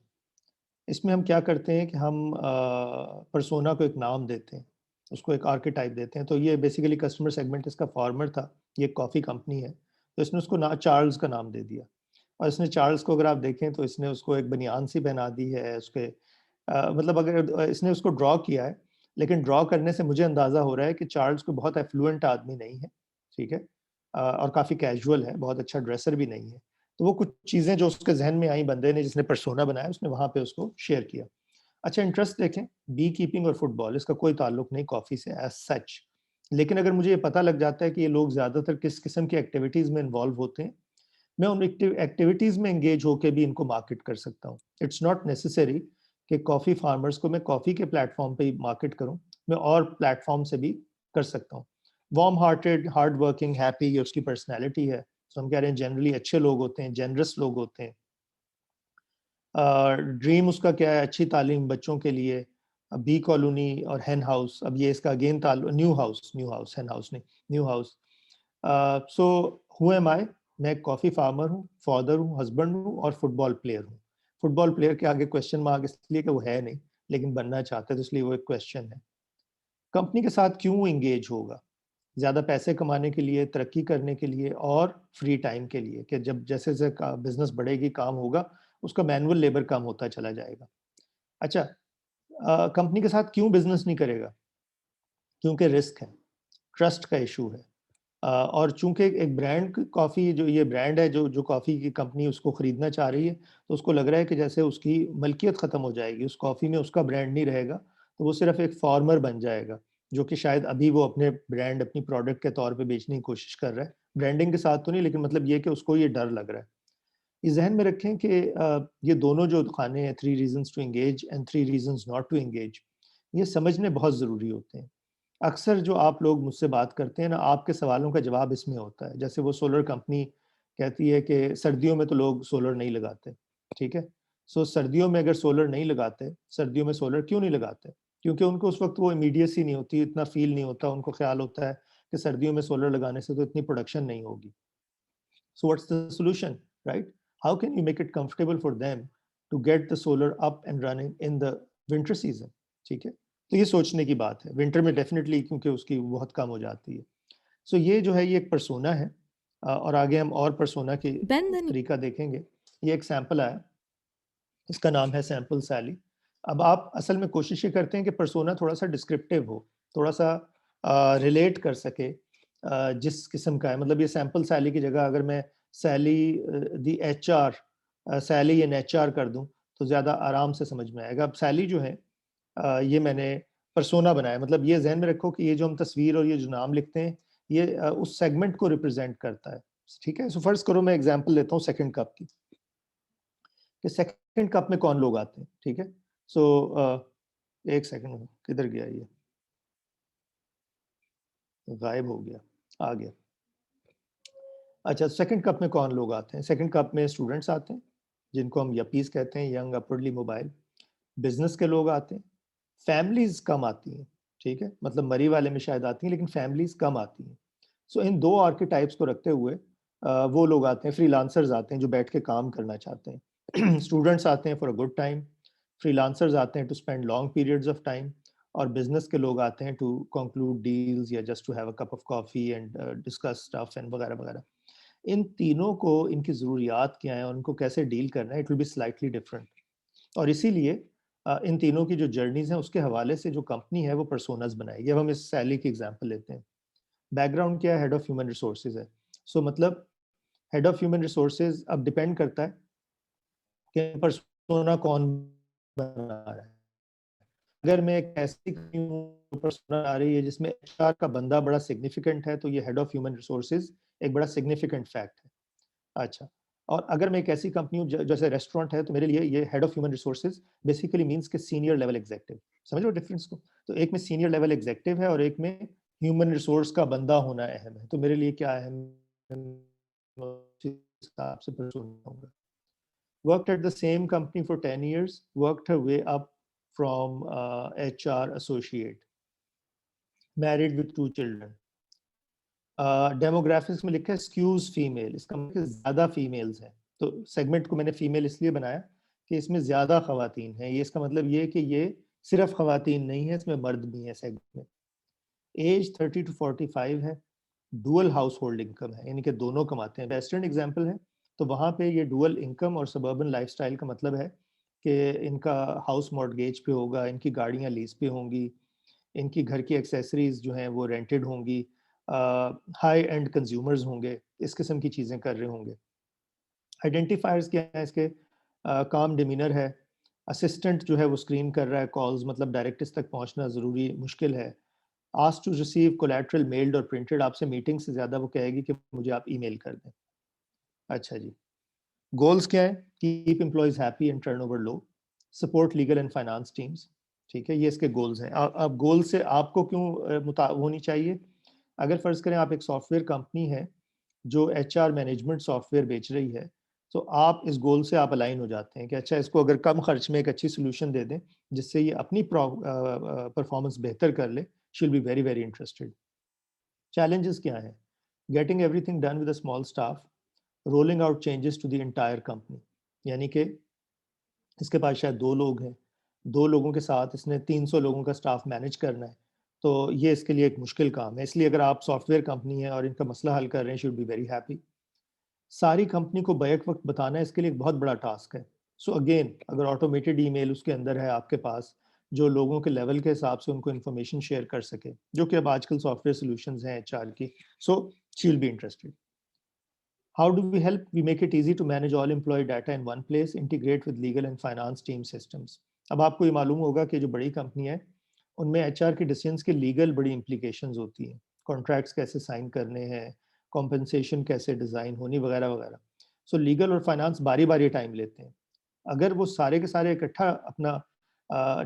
इसमें हम क्या करते हैं कि हम पर्सोना को एक नाम देते हैं, उसको एक आर्केटाइप देते हैं। तो ये बेसिकली कस्टमर सेगमेंट इसका फार्मर था, ये कॉफ़ी कंपनी है, तो इसने उसको ना चार्ल्स का नाम दे दिया। और इसने चार्ल्स को अगर आप देखें तो इसने उसको एक बनियान सी पहना दी है, उसके मतलब अगर इसने उसको ड्रॉ किया है, लेकिन ड्रॉ करने से मुझे अंदाज़ा हो रहा है कि चार्ल्स कोई बहुत एफ्लुएंट आदमी नहीं है, ठीक है? और काफ़ी कैजुअल है, बहुत अच्छा ड्रेसर भी नहीं है। तो वो कुछ चीज़ें जो उसके ज़हन में आई, बंदे ने जिसने पर्सोना बनाया, उसने वहाँ पे उसको शेयर किया। अच्छा, इंटरेस्ट देखें, बी कीपिंग और फुटबॉल, इसका कोई ताल्लुक नहीं कॉफ़ी से एज़ सच। लेकिन अगर मुझे ये पता लग जाता है कि ये लोग ज़्यादातर किस किस्म की एक्टिविटीज़ में इन्वॉल्व होते हैं, मैं उन एक्टिविटीज़ में एंगेज होके भी इनको मार्केट कर सकता हूँ। इट्स नॉट नेसेसरी कि कॉफ़ी फार्मर्स को मैं कॉफ़ी के प्लेटफ़ॉर्म पे ही मार्केट करूँ, मैं और प्लेटफ़ॉर्म से भी कर सकता हूँ। Warm hearted, hard working, happy, ये उसकी पर्सनैलिटी है। तो हम कह रहे हैं जनरली अच्छे लोग होते हैं, जेनरस लोग होते हैं। ड्रीम उसका क्या है? अच्छी तालीम बच्चों के लिए। बी कॉलोनी और हेन हाउस, अब ये इसका again new house, hen house नहीं, new house. So who am I? मैं एक कॉफ़ी फार्मर हूँ, फादर हूँ, हस्बैंड हूँ और फुटबॉल प्लेयर हूँ। फुटबॉल प्लेयर के आगे क्वेश्चन मार्क इसलिए कि वो है नहीं, लेकिन बनना चाहते हैं, तो इसलिए वो एक क्वेश्चन है। कंपनी के साथ क्यों एंगेज होगा? ज़्यादा पैसे कमाने के लिए, तरक्की करने के लिए और फ्री टाइम के लिए, कि जब जैसे-जैसे बिज़नेस बढ़ेगी, काम होगा, उसका मैनुअल लेबर कम होता चला जाएगा। अच्छा, कंपनी के साथ क्यों बिज़नेस नहीं करेगा? क्योंकि रिस्क है, ट्रस्ट का इश्यू है। और चूँकि एक ब्रांड कॉफ़ी, जो ये ब्रांड है, जो कॉफ़ी की कंपनी उसको खरीदना चाह रही है, तो उसको लग रहा है कि जैसे उसकी मलकियत ख़त्म हो जाएगी, उस कॉफ़ी में उसका ब्रांड नहीं रहेगा, तो वो सिर्फ़ एक फार्मर बन जाएगा, जो कि शायद अभी वो अपने ब्रांड, अपनी प्रोडक्ट के तौर पे बेचने की कोशिश कर रहा है। ब्रांडिंग के साथ तो नहीं, लेकिन मतलब ये कि उसको ये डर लग रहा है। ये ज़हन में रखें कि ये दोनों जो खाने हैं, 3 reasons to engage and 3 reasons not to engage, ये समझने बहुत ज़रूरी होते हैं। अक्सर जो आप लोग मुझसे बात करते हैं ना, आपके सवालों का जवाब इसमें होता है। जैसे वो सोलर कंपनी कहती है कि सर्दियों में तो लोग सोलर नहीं लगाते, ठीक है? सो सर्दियों में अगर सोलर नहीं लगाते, सर्दियों में सोलर क्यों नहीं लगाते? क्योंकि उनको उस वक़्त वो इमीडिएसी नहीं होती, इतना फ़ील नहीं होता, उनको ख़्याल होता है कि सर्दियों में सोलर लगाने से तो इतनी प्रोडक्शन नहीं होगी। So what's the solution, right? How can you make it comfortable for them to get the solar up and running in the winter season? ठीक है, तो ये सोचने की बात है। विंटर में डेफिनेटली, क्योंकि उसकी बहुत कम हो जाती है। सो ये जो है, ये एक पर्सोना है, और आगे हम और पर्सोना की Ben then तरीका देखेंगे। ये एक सैंपल आया, इसका नाम है सैंपल सैली। अब आप असल में कोशिश ये करते हैं कि पर्सोना थोड़ा-सा डिस्क्रिप्टिव हो, थोड़ा-सा रिलेट कर सके जिस किस्म का है। मतलब ये सैंपल सैली की जगह अगर मैं Sally the HR, Sally in HR कर दूँ, तो ज़्यादा आराम से समझ में आएगा। अब सैली जो है, ये मैंने पर्सोना बनाया। मतलब ये ज़हन में रखो कि ये जो हम तस्वीर और ये जो नाम लिखते हैं, ये उस सेगमेंट को रिप्रेज़ेंट करता है, ठीक है? सो फ़र्ज़ करो मैं एग्ज़ाम्पल लेता हूँ सेकंड कप की, कि सेकंड कप में कौन लोग आते हैं, ठीक है? सो एक सेकंड, किधर गया ये? गायब हो गया, आ गया। अच्छा, सेकंड कप में कौन लोग आते हैं? सेकंड कप में स्टूडेंट्स आते हैं, जिनको हम यपीज़ कहते हैं, यंग अपवर्डली मोबाइल। बिज़नेस के लोग आते हैं, फैमिलीज़ कम आती हैं, ठीक है? मतलब मरी वाले में शायद आती हैं, लेकिन फैमिलीज़ कम आती हैं। सो इन 2 आर्केटाइप्स को रखते हुए वो लोग आते हैं, फ्रीलांसर्स आते हैं जो बैठ के काम करना चाहते हैं। स्टूडेंट्स आते हैं for a good time, freelancers आते हैं to spend long periods of time, और बिज़नेस के लोग आते हैं टू कंक्लूड डील्स या just to have a cup of coffee and discuss stuff and वगैरह-वगैरह। इन तीनों को, इनकी ज़रूरियात क्या हैं और उनको कैसे डील करना है, it will be slightly different. और इसीलिए इन तीनों की जो जर्नीज़ हैं, उसके हवाले से जो कंपनी है वो पर्सोनास बनाएगी। अब हम इस सैली की एग्ज़ाम्पल लेते हैं। बैकग्राउंड क्या है, हेड ऑफ ह्यूमन रिसोर्सेज है। सो मतलब हेड ऑफ ह्यूमन रिसोर्सेज अब डिपेंड करता है कि पर्सोना कौन बना रहा है। अगर मैं एक ऐसी पर्सोना आ रही है जिसमें एचआर का बंदा बड़ा सिग्निफिकेंट है, तो ये हेड ऑफ ह्यूमन रिसोर्सेज एक बड़ा सिग्निफिकेंट फैक्ट है। अच्छा, और अगर मैं एक ऐसी कंपनी हूँ जैसे रेस्टोरेंट है, तो मेरे लिए ये head of human resources basically means के सीनियर लेवल एग्जीक्यूटिव। समझ लो डिफरेंस को? तो एक में सीनियर लेवल एग्जीक्यूटिव है और एक में ह्यूमन रिसोर्स का बंदा होना अहम है। तो मेरे लिए क्या अहम हिसाब से persona होगा। Worked at the same company for 10 years, worked her way up from HR associate, married with 2 children. Demographics में लिखा है स्क्यूज फीमेल, इसका मतलब ज्यादा फीमेल्स हैं। तो सेगमेंट को मैंने फीमेल इसलिए बनाया कि इसमें ज्यादा खवातीन हैं। ये इसका मतलब ये कि ये सिर्फ खवातीन नहीं है, इसमें मर्द भी हैं सेगमेंट। एज 30 to 45 है, डुअल हाउस होल्ड इनकम है, यानी कि दोनों कमाते हैं। वेस्टर्न एग्जाम्पल है, तो वहाँ पे ये डुअल इनकम और सबर्बन लाइफस्टाइल का मतलब है कि इनका हाउस मॉर्गेज पे होगा, इनकी गाड़ियाँ लीज पे होंगी, इनकी घर की एक्सेसरीज जो हैं वो रेंटेड होंगी, हाई एंड कंज्यूमर्स होंगे, इस किस्म की चीज़ें कर रहे होंगे। आइडेंटिफायर्स क्या है इसके? काम डिमीनर है, असिस्टेंट जो है वो स्क्रीन कर रहा है कॉल्स, मतलब डायरेक्टर्स तक पहुंचना ज़रूरी मुश्किल है। Ask to receive collateral mailed और प्रिंटेड, आपसे मीटिंग से ज़्यादा वो कहेगी कि मुझे आप ईमेल कर दें। अच्छा जी, गोल्स क्या है? Keep employees happy and turnover low, support legal and finance teams. ठीक है, ये इसके गोल्स हैं। अब गोल से आपको क्यों होनी चाहिए? अगर फ़र्ज़ करें आप एक सॉफ्टवेयर कंपनी है जो एचआर मैनेजमेंट सॉफ्टवेयर बेच रही है, तो आप इस गोल से आप अलाइन हो जाते हैं कि अच्छा, इसको अगर कम खर्च में एक अच्छी सोल्यूशन दे दें जिससे ये अपनी परफॉर्मेंस बेहतर कर ले, she will be very very interested. Challenges क्या हैं? Getting everything done with a small staff, rolling out changes to the entire company, यानी कि इसके पास शायद 2 लोग हैं, 2 लोगों के साथ इसने 300 लोगों का स्टाफ मैनेज करना है, तो ये इसके लिए एक मुश्किल काम है। इसलिए अगर आप सॉफ्टवेयर कंपनी है और इनका मसला हल कर रहे हैं, शुड बी वेरी हैप्पी। सारी कंपनी को बैक वक्त बताना है, इसके लिए एक बहुत बड़ा टास्क है। सो अगेन, अगर ऑटोमेटेड ईमेल उसके अंदर है आपके पास, जो लोगों के लेवल के हिसाब से उनको इन्फॉर्मेशन शेयर कर सके, जो कि अब आजकल सॉफ्टवेयर सॉल्यूशंस हैं एचआर की, so she will be interested. How do we help? We make it easy to manage all employee data in one place, integrate with legal and finance team systems. अब आपको ये मालूम होगा कि जो बड़ी कंपनी है उनमें एचआर के डिसीजंस के लीगल बड़ी implications होती हैं, कॉन्ट्रैक्ट्स कैसे साइन करने हैं, कॉम्पनसेशन कैसे डिज़ाइन होनी, वगैरह वगैरह। सो लीगल और फाइनेंस बारी बारी टाइम लेते हैं। अगर वो सारे के सारे इकट्ठा अपना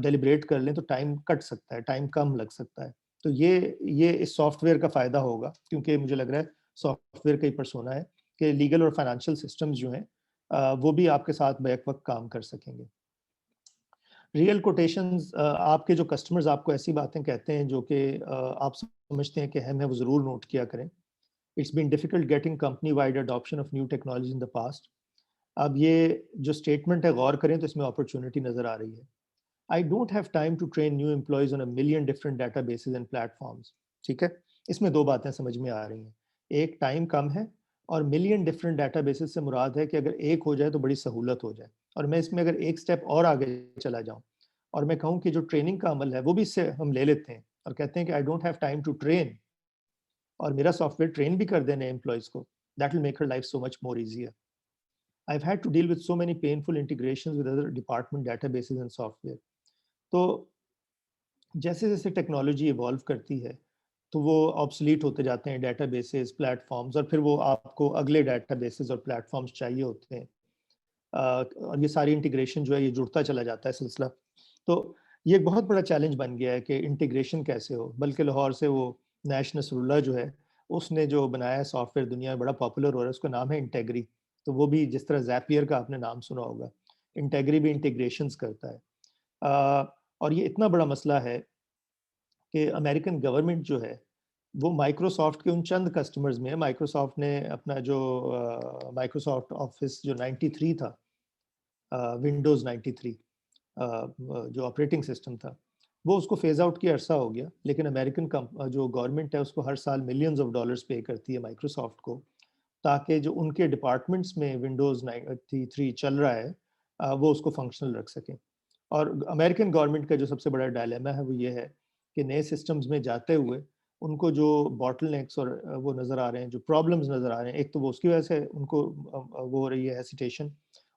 डेलिब्रेट कर लें तो टाइम कट सकता है, टाइम कम लग सकता है। तो ये इस सॉफ्टवेयर का फ़ायदा होगा, क्योंकि मुझे लग रहा है सॉफ्टवेयर का ही पर्सोना है कि लीगल और फाइनेंशियल सिस्टम्स जो हैं वो भी आपके साथ बैक वक्त काम कर सकेंगे। रियल कोटेशंस, आपके जो कस्टमर्स आपको ऐसी बातें कहते हैं जो कि आप समझते हैं कि अहम है, वो ज़रूर नोट किया करें। It's been difficult getting company wide adoption of new technology in the past. अब ये जो स्टेटमेंट है गौर करें तो इसमें अपॉर्चुनिटी नज़र आ रही है। I don't have time to train new employees on a million different databases and platforms. ठीक है, इसमें 2 बातें समझ में आ रही हैं। एक, टाइम कम है, और मिलियन डिफरेंट डेटाबेसेस से मुराद है कि अगर एक हो जाए तो बड़ी सहूलत हो जाए। और मैं इसमें अगर एक स्टेप और आगे चला जाऊं और मैं कहूं कि जो ट्रेनिंग का अमल है वो भी इससे हम ले लेते हैं और कहते हैं कि I don't have time to train, और मेरा सॉफ्टवेयर ट्रेन भी कर देने एम्प्लॉयज़ को, that will make her life so much more easier. I've had to deal with so many painful integrations with other department databases and software. तो जैसे जैसे technology evolve करती है तो वो ऑब्सलीट होते जाते हैं डेटाबेसेस, प्लेटफॉर्म्स, और फिर वो आपको अगले डेटाबेसेस और प्लेटफॉर्म्स चाहिए होते हैं। और ये सारी इंटीग्रेशन जो है ये जुड़ता चला जाता है सिलसिला। तो ये एक बहुत बड़ा चैलेंज बन गया है कि इंटीग्रेशन कैसे हो। बल्कि लाहौर से वो नैश नसरुल्ला जो है, उसने जो बनाया है सॉफ्टवेयर, दुनिया में बड़ा पॉपुलर हो रहा है, उसका नाम है इंटेग्री। तो वो भी जिस तरह ज़ैपियर का आपने नाम सुना होगा, इंटेग्री भी इंटीग्रेशंस करता है। और ये इतना बड़ा मसला है कि अमेरिकन गवर्नमेंट जो है वो माइक्रोसॉफ्ट के उन चंद कस्टमर्स में, माइक्रोसॉफ्ट ने अपना जो माइक्रोसॉफ्ट ऑफिस जो 93 था, विंडोज़ 93 जो ऑपरेटिंग सिस्टम था, वो उसको फेज आउट किया, अरसा हो गया। लेकिन अमेरिकन जो गवर्नमेंट है उसको हर साल मिलियंस ऑफ डॉलर्स पे करती है माइक्रोसॉफ्ट को, ताकि जो उनके डिपार्टमेंट्स में विंडोज़ 93 चल रहा है वो उसको फंक्शनल रख सकें। और अमेरिकन गवर्नमेंट का जो सबसे बड़ा डायलेमा है वो ये है कि नए सिस्टम्स में जाते हुए उनको जो बॉटलनेक्स और वो नज़र आ रहे हैं, जो प्रॉब्लम्स नज़र आ रहे हैं, एक तो वो उसकी वजह से उनको वो हो रही है हेसिटेशन,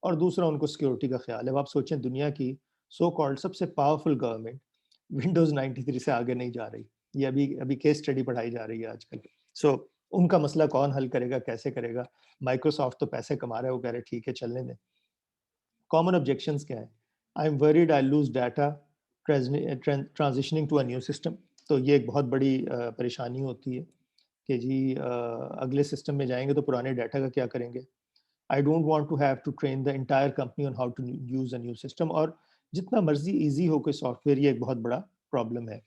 और दूसरा उनको सिक्योरिटी का ख्याल है। अब आप सोचें दुनिया की सो कॉल्ड सबसे पावरफुल गवर्नमेंट विंडोज़ 93 से आगे नहीं जा रही। ये अभी अभी केस स्टडी पढ़ाई जा रही है आजकल। सो उनका मसला कौन हल करेगा, कैसे करेगा? माइक्रोसॉफ्ट तो पैसे कमा रहा है, वो कह रहे ठीक है चलने दें। कॉमन ऑब्जेक्शंस क्या है? I am worried I lose data transitioning to a new system. तो ये एक बहुत बड़ी परेशानी होती है कि जी अगले सिस्टम में जाएंगे तो पुराने डाटा का क्या करेंगे? I don't want to have to train the entire company on how to use a new system. और जितना मर्जी इजी हो कोई सॉफ्टवेयर, ये एक बहुत बड़ा प्रॉब्लम है।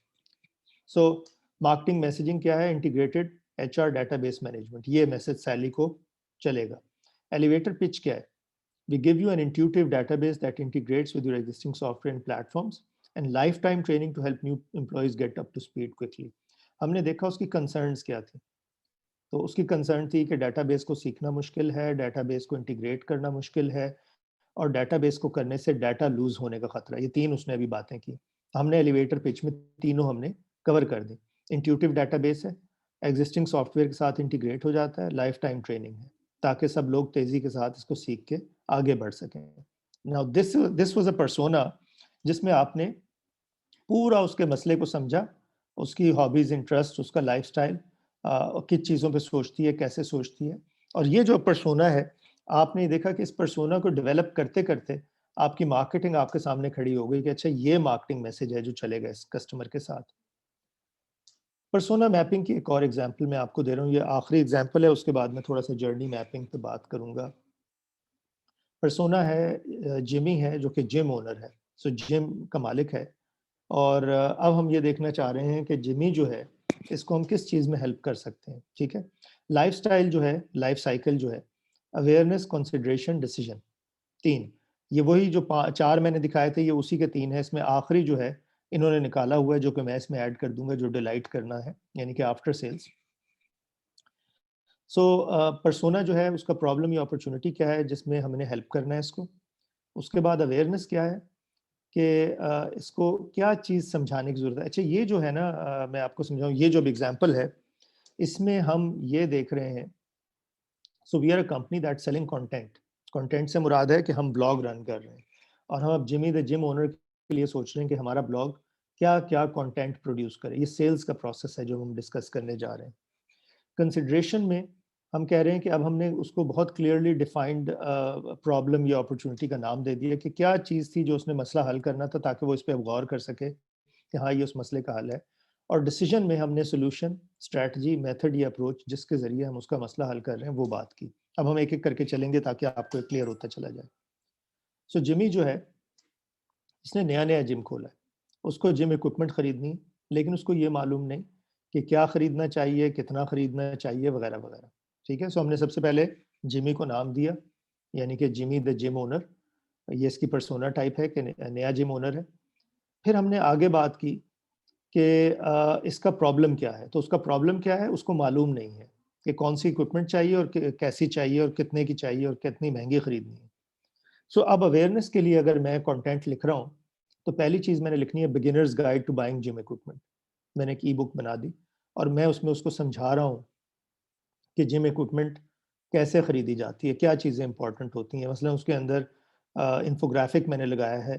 सो मार्केटिंग मैसेजिंग क्या है? इंटीग्रेटेड एचआर डेटाबेस मैनेजमेंट, ये मैसेज सैली को चलेगा। एलिवेटर पिच क्या है? We give you an intuitive database that integrates with your existing software and platforms, and lifetime training to help new employees get up to speed quickly. हमने देखा उसकी concerns क्या थी। तो उसकी कंसर्न थी कि डेटाबेस को सीखना मुश्किल है, डेटाबेस को इंटीग्रेट करना मुश्किल है, और डेटाबेस को करने से डाटा लूज होने का खतरा। ये तीन उसने अभी बातें की। हमने एलिवेटर पिच में तीनों हमने कवर कर दी। इंट्यूटिव डेटाबेस है, एग्जिस्टिंग सॉफ्टवेयर के साथ इंटीग्रेट हो जाता है, लाइफ टाइम ट्रेनिंग है ताकि सब लोग तेजी के साथ इसको सीख के आगे बढ़ सकें। Now this was a persona जिसमें आपने पूरा उसके मसले को समझा, उसकी हॉबीज, इंटरेस्ट, उसका लाइफस्टाइल, किस चीज़ों पे सोचती है, कैसे सोचती है। और ये जो पर्सोना है, आपने देखा कि इस पर्सोना को डेवलप करते करते आपकी मार्केटिंग आपके सामने खड़ी हो गई कि अच्छा ये मार्केटिंग मैसेज है जो चलेगा इस कस्टमर के साथ। पर्सोना मैपिंग की एक और एग्जांपल मैं आपको दे रहा हूँ, ये आखिरी एग्जांपल है, उसके बाद मैं थोड़ा सा जर्नी मैपिंग पे बात करूंगा। पर्सोना है जिमी है जो कि जिम ओनर है। सो जिम का मालिक है, और अब हम ये देखना चाह रहे हैं कि जिमी जो है इसको हम किस चीज़ में हेल्प कर सकते हैं। ठीक है, लाइफस्टाइल जो है, लाइफ साइकिल जो है, अवेयरनेस, कंसिडरेशन, डिसीजन, तीन, ये वही जो चार मैंने दिखाए थे, ये उसी के तीन है। इसमें आखिरी जो है इन्होंने निकाला हुआ है, जो कि मैं इसमें ऐड कर दूंगा, जो डिलाइट करना है, यानी कि आफ्टर सेल्स। सो पर्सोना जो है उसका प्रॉब्लम या अपॉर्चुनिटी क्या है जिसमें हमने हेल्प करना है इसको। उसके बाद अवेयरनेस क्या है कि इसको क्या चीज़ समझाने की ज़रूरत है। अच्छा, ये जो है ना, मैं आपको समझाऊँ, ये जो एग्जांपल है इसमें हम ये देख रहे हैं। So we are a company that selling content. Content से मुराद है कि हम ब्लॉग रन कर रहे हैं, और हम अब जिमी द जिम ओनर के लिए सोच रहे हैं कि हमारा ब्लॉग क्या क्या कंटेंट प्रोड्यूस करे। ये सेल्स का प्रोसेस है जो हम डिस्कस करने जा रहे हैं। कंसिडरेशन में हम कह रहे हैं कि अब हमने उसको बहुत क्लियरली डिफाइंड प्रॉब्लम या अपॉर्चुनिटी का नाम दे दिया कि क्या चीज़ थी जो उसने मसला हल करना था, ताकि वो इस पर गौर कर सके कि हाँ ये उस मसले का हल है। और डिसीजन में हमने सोल्यूशन, स्ट्रैटेजी, मेथड या अप्रोच जिसके ज़रिए हम उसका मसला हल कर रहे हैं वो बात की। अब हम एक एक करके चलेंगे ताकि आपको क्लियर होता चला जाए। सो जिमी जो है इसने नया नया जिम खोला है, उसको जिम इक्विपमेंट खरीदनी, लेकिन उसको ये मालूम नहीं कि क्या खरीदना चाहिए, कितना खरीदना चाहिए, वगैरह वगैरह। ठीक है, सो हमने सबसे पहले जिमी को नाम दिया, यानी कि जिमी द जिम ओनर। ये इसकी पर्सोना टाइप है कि नया जिम ओनर है। फिर हमने आगे बात की कि इसका प्रॉब्लम क्या है। तो उसका प्रॉब्लम क्या है उसको मालूम नहीं है कि कौन सी इक्विपमेंट चाहिए और कैसी चाहिए और कितने की चाहिए और कितनी महंगी खरीदनी है। सो अब अवेयरनेस के लिए अगर मैं कंटेंट लिख रहा हूँ तो पहली चीज़ मैंने लिखनी है beginners guide to buying gym equipment. मैंने एक ई बुक बना दी और मैं उसमें उसको समझा रहा हूँ कि जिम इक्विपमेंट कैसे ख़रीदी जाती है, क्या चीज़ें इंपॉर्टेंट होती हैं। मसलन उसके अंदर इंफोग्राफिक मैंने लगाया है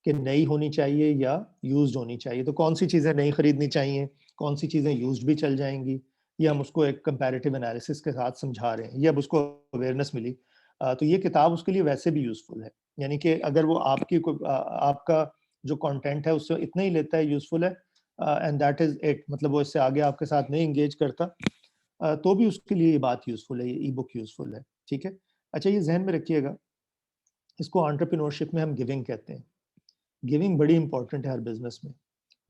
कि नई होनी चाहिए या यूज्ड होनी चाहिए। तो कौन सी चीज़ें नई खरीदनी चाहिए, कौन सी चीज़ें यूज्ड भी चल जाएंगी, ये हम उसको एक कंपैरेटिव एनालिसिस के साथ समझा रहे हैं। ये अब उसको अवेयरनेस मिली। तो ये किताब उसके लिए वैसे भी यूज़फुल है, यानी कि अगर वो आपका जो कंटेंट है उससे इतना ही लेता है, यूज़फुल है, एंड दैट इज़ इट, मतलब वो इससे आगे आपके साथ नहीं इंगेज करता, तो भी उसके लिए ये बात यूज़फुल है, ये ई बुक यूज़फुल है। ठीक है, अच्छा ये जहन में रखिएगा, इसको एंटरप्रेन्योरशिप में हम गिविंग कहते हैं। गिविंग बड़ी इंपॉर्टेंट है हर बिजनेस में।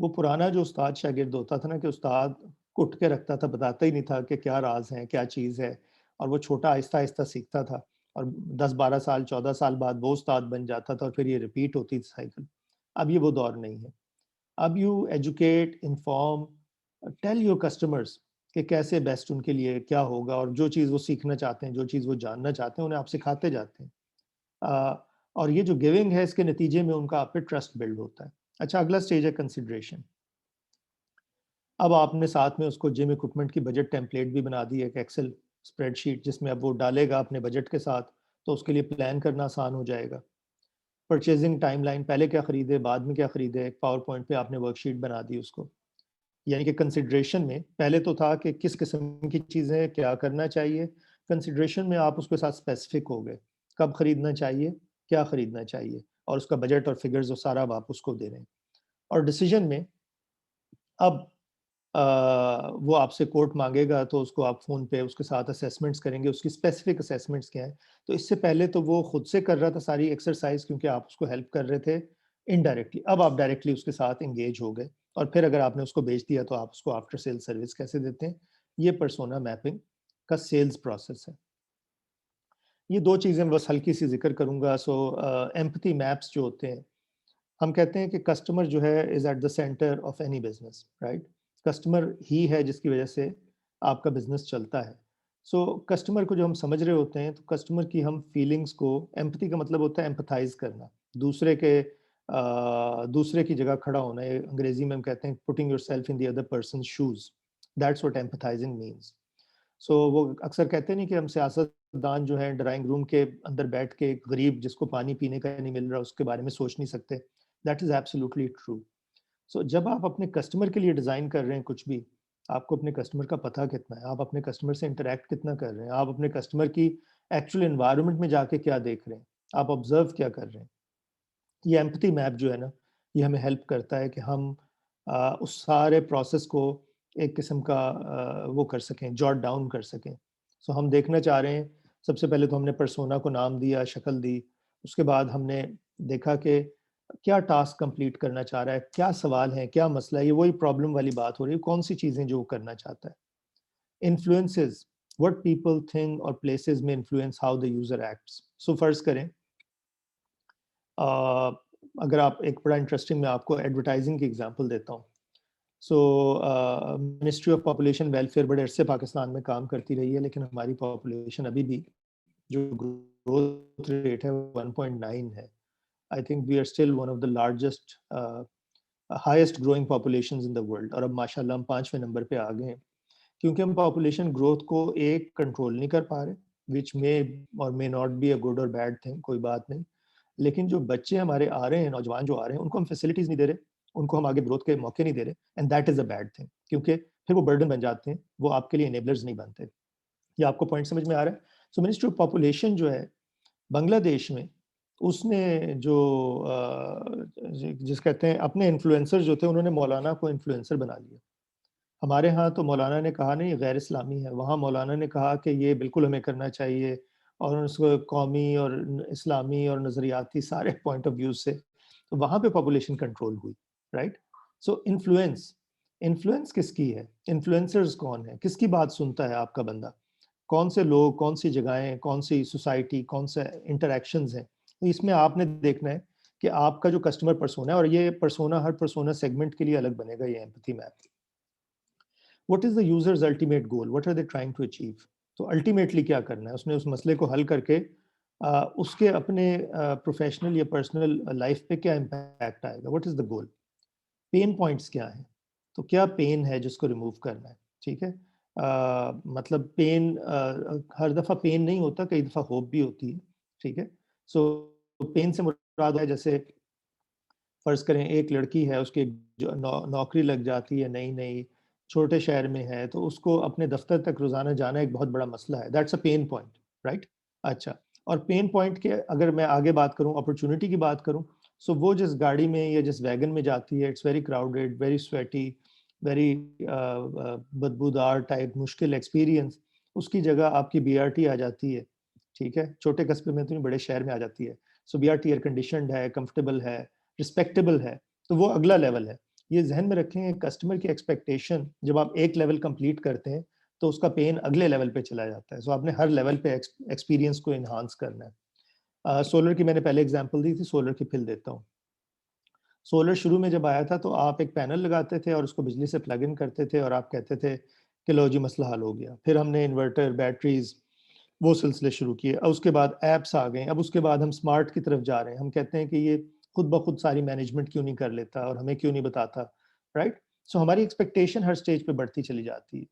वो पुराना जो उस्ताद शागिर्द होता था ना, कि उस्ताद कुट के रखता था, बताता ही नहीं था कि क्या राज है, क्या चीज़ है, और वो छोटा आहिस्ता आहिस्ता सीखता था, और 10-12 साल 14 साल बाद वो उस्ताद बन जाता था, और फिर ये रिपीट होती थी साइकिल। अब ये वो दौर नहीं है। अब you educate, inform, tell your customers कि कैसे बेस्ट उनके लिए क्या होगा, और जो चीज़ वो सीखना चाहते हैं, जो चीज़ वो जानना चाहते हैं, उन्हें आप सिखाते जाते हैं। और ये जो गिविंग है इसके नतीजे में उनका आप पे ट्रस्ट बिल्ड होता है। अच्छा, अगला स्टेज है कंसिडरेशन। अब आपने साथ में उसको जिम इक्विपमेंट की बजट टेम्पलेट भी बना दी है, एक एक्सेल स्प्रेडशीट जिसमें अब वो डालेगा अपने बजट के साथ, तो उसके लिए प्लान करना आसान हो जाएगा। परचेजिंग टाइमलाइन, पहले क्या खरीदे बाद में क्या खरीदे, एक पावर पॉइंट पे आपने वर्कशीट बना दी उसको। यानी कि कंसिडरेशन में पहले तो था कि किस किस्म की चीज़ें क्या करना चाहिए, कंसिडरेशन में आप उसके साथ स्पेसिफिक हो गए, कब खरीदना चाहिए, क्या खरीदना चाहिए, और उसका बजट और फिगर्स और सारा आप उसको दे रहे हैं। और डिसीजन में अब वो आपसे कोट मांगेगा तो उसको आप फ़ोन पे उसके साथ असेसमेंट्स करेंगे, उसकी स्पेसिफिक असेसमेंट्स क्या हैं। तो इससे पहले तो वो खुद से कर रहा था सारी एक्सरसाइज, क्योंकि आप उसको हेल्प कर रहे थे इनडायरेक्टली। अब आप डायरेक्टली उसके साथ एंगेज हो गए, और फिर अगर आपने उसको बेच दिया तो आप उसको आफ्टर सेल सर्विस कैसे देते हैं। ये पर्सोना मैपिंग का सेल्स प्रोसेस है। ये 2 चीज़ें बस हल्की सी ज़िक्र करूँगा। सो एम्पैथी मैप्स जो होते हैं, हम कहते हैं कि कस्टमर जो है is at the centre of any business, right? Customer ही है जिसकी वजह से आपका बिज़नेस चलता है। सो कस्टमर को जो हम समझ रहे होते हैं, तो कस्टमर की हम फीलिंग्स को, एम्पैथी का मतलब होता है एम्पैथाइज़ करना, दूसरे की जगह खड़ा होना। ये अंग्रेज़ी में हम कहते हैं putting yourself in the other person's shoes, that's what empathising means. So वो अक्सर कहते नहीं कि हम सियासतदान जो है ड्राइंग रूम के अंदर बैठ के एक गरीब जिसको पानी पीने का नहीं मिल रहा उसके बारे में सोच नहीं सकते। That is absolutely true. So जब आप अपने कस्टमर के लिए डिज़ाइन कर रहे हैं कुछ भी, आपको अपने कस्टमर का पता कितना है, आप अपने कस्टमर से इंटरैक्ट कितना कर रहे हैं, आप अपने कस्टमर की एक्चुअल एनवायरनमेंट में जाके क्या देख रहे हैं, आप ऑब्जर्व क्या कर रहे हैं। ये एम्पैथी मैप जो है ना, ये हमें हेल्प करता है कि हम उस सारे प्रोसेस को एक किस्म का वो कर सकें, जॉट डाउन कर सकें। सो हम देखना चाह रहे हैं, सबसे पहले तो हमने पर्सोना को नाम दिया, शक्ल दी, उसके बाद हमने देखा कि क्या टास्क कंप्लीट करना चाह रहा है, क्या सवाल है, क्या मसला है, ये वही प्रॉब्लम वाली बात हो रही है, कौन-सी चीज़ें जो वो करना चाहता है। इन्फ्लुएंसेस, व्हाट पीपल थिंक और प्लेसेस में influence how the user acts. So फ़र्ज़ करें अ, अगर आप एक बड़ा इंटरेस्टिंग, मैं आपको एडवर्टाइजिंग की एग्जांपल देता हूँ। सो मिनिस्ट्री ऑफ पॉपुलेशन वेलफेयर बड़े अरसे पाकिस्तान में काम करती रही है, लेकिन हमारी पॉपुलेशन अभी भी जो ग्रोथ रेट है वो 1.9 है। I think we are still one of the largest highest growing populations in the world, और अब माशाल्लाह हम 5वें नंबर पे आ गए हैं, क्योंकि हम पॉपुलेशन ग्रोथ को एक कंट्रोल नहीं कर पा रहे, विच मे और may not be a good और बैड थिंग, कोई बात नहीं। लेकिन जो बच्चे हमारे आ रहे हैं, नौजवान जो आ रहे हैं, उनको हम फैसिलिटीज़ नहीं दे रहे, उनको हम आगे ग्रोथ के मौके नहीं दे रहे, and that is a bad thing, क्योंकि फिर वो बर्डन बन जाते हैं, वो आपके लिए इनेबलर्स नहीं बनते। ये आपको पॉइंट समझ में आ रहा है? सो मिनिस्ट्री ऑफ पॉपुलेशन जो है बांग्लादेश में, उसने जो जिस कहते हैं अपने इन्फ्लुएंसर जो थे, उन्होंने मौलाना को इन्फ्लुएंसर बना लिया। हमारे यहाँ तो मौलाना ने कहा नहीं गैर इस्लामी है, वहाँ मौलाना ने कहा कि ये बिल्कुल हमें करना चाहिए, और उसको कौमी और इस्लामी और नज़रियाती सारे पॉइंट ऑफ व्यू से, तो वहाँ पे पॉपुलेशन कंट्रोल हुई, राइट? सो इन्फ्लुएंस, इन्फ्लुएंस किसकी है, इन्फ्लुएंसर्स कौन है, किसकी बात सुनता है आपका बंदा, कौन से लोग, कौन सी जगहें, कौन सी सोसाइटी, कौन से इंटरेक्शंस हैं। तो इसमें आपने देखना है कि आपका जो कस्टमर पर्सोना है, और ये पर्सोना हर पर्सोना सेगमेंट के लिए अलग बनेगा, ये empathy map. What is the users ultimate goal, what are they trying to achieve. तो अल्टीमेटली क्या करना है उसने, उस मसले को हल करके उसके अपने प्रोफेशनल या पर्सनल लाइफ पे क्या इम्पैक्ट आएगा, what is the goal, pen points क्या हैं, तो क्या पेन है जिसको रिमूव करना है, ठीक है। मतलब पेन हर दफ़ा पेन नहीं होता, कई दफ़ा होप भी होती है, ठीक है। सो पेन से मुराद है, जैसे फ़र्ज़ करें एक लड़की है, उसकी जो नौकरी लग जाती है नई-नई, छोटे शहर में है, तो उसको अपने दफ़्तर तक रोज़ाना जाना एक बहुत बड़ा मसला है, that's a pain point, right? अच्छा, और पेन पॉइंट के अगर मैं आगे बात करूँ, अपॉर्च्युनिटी की बात करूँ, सो वो जिस गाड़ी में या जिस वैगन में जाती है, it's very crowded, very sweaty, very बदबूदार टाइप, मुश्किल एक्सपीरियंस, उसकी जगह आपकी बीआरटी आ जाती है, ठीक है? छोटे कस्बे में तो नहीं, बड़े शहर में आ जाती है। सो बीआरटी एयर कंडीशन्ड है, कंफर्टेबल है, रिस्पेक्टेबल है, तो वो अगला लेवल है। ये ज़हन में रखें, कस्टमर की एक्सपेक्टेशन जब आप एक लेवल कंप्लीट करते हैं, तो उसका पेन अगले लेवल पे चला जाता है। सो आपने हर लेवल पे एक्सपीरियंस को एनहांस करना है। सोलर की मैंने पहले एग्जांपल दी थी, सोलर की फिर देता हूँ। सोलर शुरू में जब आया था, तो आप एक पैनल लगाते थे और उसको बिजली से प्लग इन करते थे, और आप कहते थे कि लो जी मसला हल हो गया। फिर हमने इन्वर्टर, बैटरीज़, वो सिलसिले शुरू किए। अब उसके बाद ऐप्स आ गए, अब उसके बाद हम स्मार्ट की तरफ जा रहे हैं। हम कहते हैं कि ये खुद ब खुद सारी मैनेजमेंट क्यों नहीं कर लेता और हमें क्यों नहीं बताता, राइट? सो हमारी एक्सपेक्टेशन हर स्टेज पे बढ़ती चली जाती है।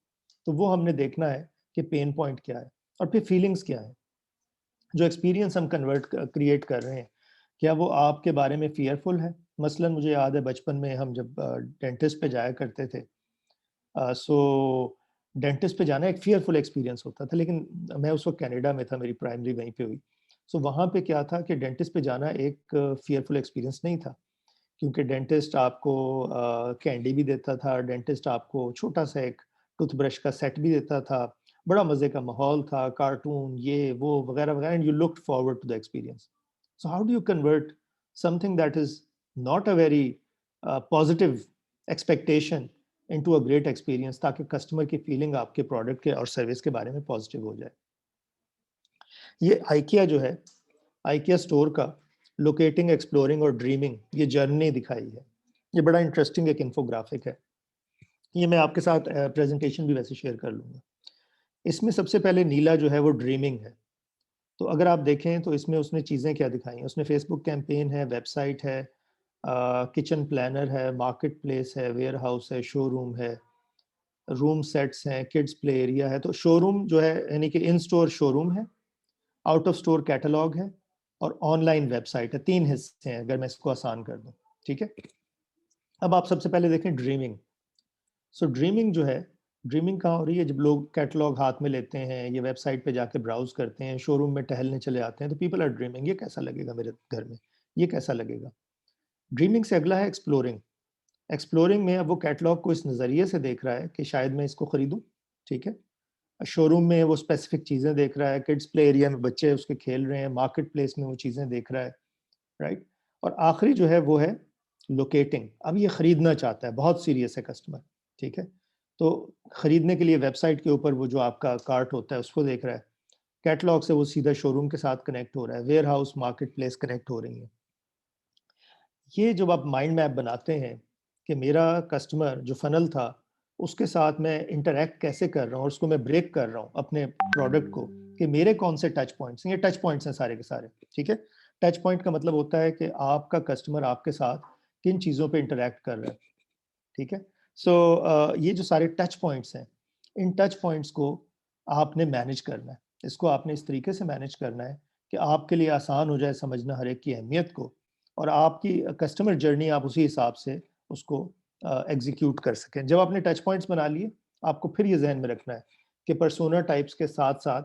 तो वो हमने देखना है कि पेन पॉइंट क्या है और फिर फीलिंग्स क्या है। जो एक्सपीरियंस हम क्रिएट कर रहे हैं, क्या वो आपके बारे में फियरफुल है? मसलन मुझे याद है बचपन में हम जब डेंटिस्ट पे जाया करते थे, सो डेंटिस्ट पे जाना एक फियरफुल एक्सपीरियंस होता था, लेकिन मैं उस वक्त कनाडा में था, मेरी प्राइमरी वहीं पे हुई। सो वहाँ पे क्या था कि डेंटिस्ट पे जाना एक फियरफुल एक्सपीरियंस नहीं था, क्योंकि डेंटिस्ट आपको कैंडी भी देता था, डेंटिस्ट आपको छोटा सा एक टूथब्रश का सेट भी देता था, बड़ा मज़े का माहौल था, कार्टून ये वो वगैरह वगैरह, and you looked forward to the experience. So how do you convert something that is not a very positive expectation into a great experience, ताकि कस्टमर की फीलिंग आपके प्रोडक्ट के और सर्विस के बारे में पॉजिटिव हो जाए। ये आइकिया जो है, आइकिया स्टोर का लोकेटिंग, एक्सप्लोरिंग और ड्रीमिंग, ये जर्नी दिखाई है। ये बड़ा इंटरेस्टिंग एक इन्फोग्राफिक है। ये मैं आपके साथ प्रेजेंटेशन भी वैसे शेयर कर लूँगा। इसमें सबसे पहले नीला जो है वो ड्रीमिंग है। तो अगर आप देखें तो इसमें उसने चीज़ें क्या दिखाई हैं, उसने फेसबुक कैंपेन है, वेबसाइट है, किचन प्लानर है, मार्केट प्लेस है, वेयर हाउस है, शोरूम है, रूम सेट्स हैं, किड्स प्ले एरिया है। तो शोरूम जो है यानी कि इन स्टोर शोरूम है, आउट ऑफ स्टोर कैटलॉग है और ऑनलाइन वेबसाइट है। 3 हिस्से हैं अगर मैं इसको आसान कर दूं, ठीक है। अब आप सबसे पहले देखें ड्रीमिंग। सो ड्रीमिंग जो है, ड्रीमिंग कहाँ हो रही है? जब लोग कैटलॉग हाथ में लेते हैं, ये वेबसाइट पे जाके ब्राउज करते हैं, शोरूम में टहलने चले आते हैं, तो पीपल आर ड्रीमिंग, ये कैसा लगेगा मेरे घर में, ये कैसा लगेगा। ड्रीमिंग से अगला है एक्सप्लोरिंग। एक्सप्लोरिंग में अब वो कैटलॉग को इस नज़रिए से देख रहा है कि शायद मैं इसको खरीदूं, ठीक है। शोरूम में वो स्पेसिफिक चीज़ें देख रहा है, किड्स प्ले एरिया में बच्चे उसके खेल रहे हैं, मार्केट प्लेस में वो चीज़ें देख रहा है, राइट। और आखिरी जो है वो है लोकेटिंग। अब ये खरीदना चाहता है, बहुत सीरियस है कस्टमर, ठीक है। तो खरीदने के लिए वेबसाइट के ऊपर वो जो आपका कार्ट होता है उसको देख रहा है, कैटलॉग से वो सीधा शोरूम के साथ कनेक्ट हो रहा है, warehouse, marketplace connect हो रही है। ये जब आप माइंड मैप बनाते हैं कि मेरा कस्टमर जो फनल था उसके साथ मैं इंटरेक्ट कैसे कर रहा हूँ और उसको मैं ब्रेक कर रहा हूँ अपने प्रोडक्ट को, कि मेरे कौन से टच पॉइंट्स हैं। ये टच पॉइंट्स हैं सारे के सारे, ठीक है। टच पॉइंट का मतलब होता है कि आपका कस्टमर आपके साथ किन चीज़ों पे इंटरेक्ट कर रहा है, ठीक है। सो ये जो सारे टच पॉइंट्स हैं, इन टच पॉइंट्स को आपने मैनेज करना है। इसको आपने इस तरीके से मैनेज करना है कि आपके लिए आसान हो जाए समझना हर एक की अहमियत को, और आपकी कस्टमर जर्नी आप उसी हिसाब से उसको एग्जीक्यूट कर सकें। जब आपने टच पॉइंट्स बना लिए, आपको फिर ये जहन में रखना है कि पर्सोना टाइप्स के साथ साथ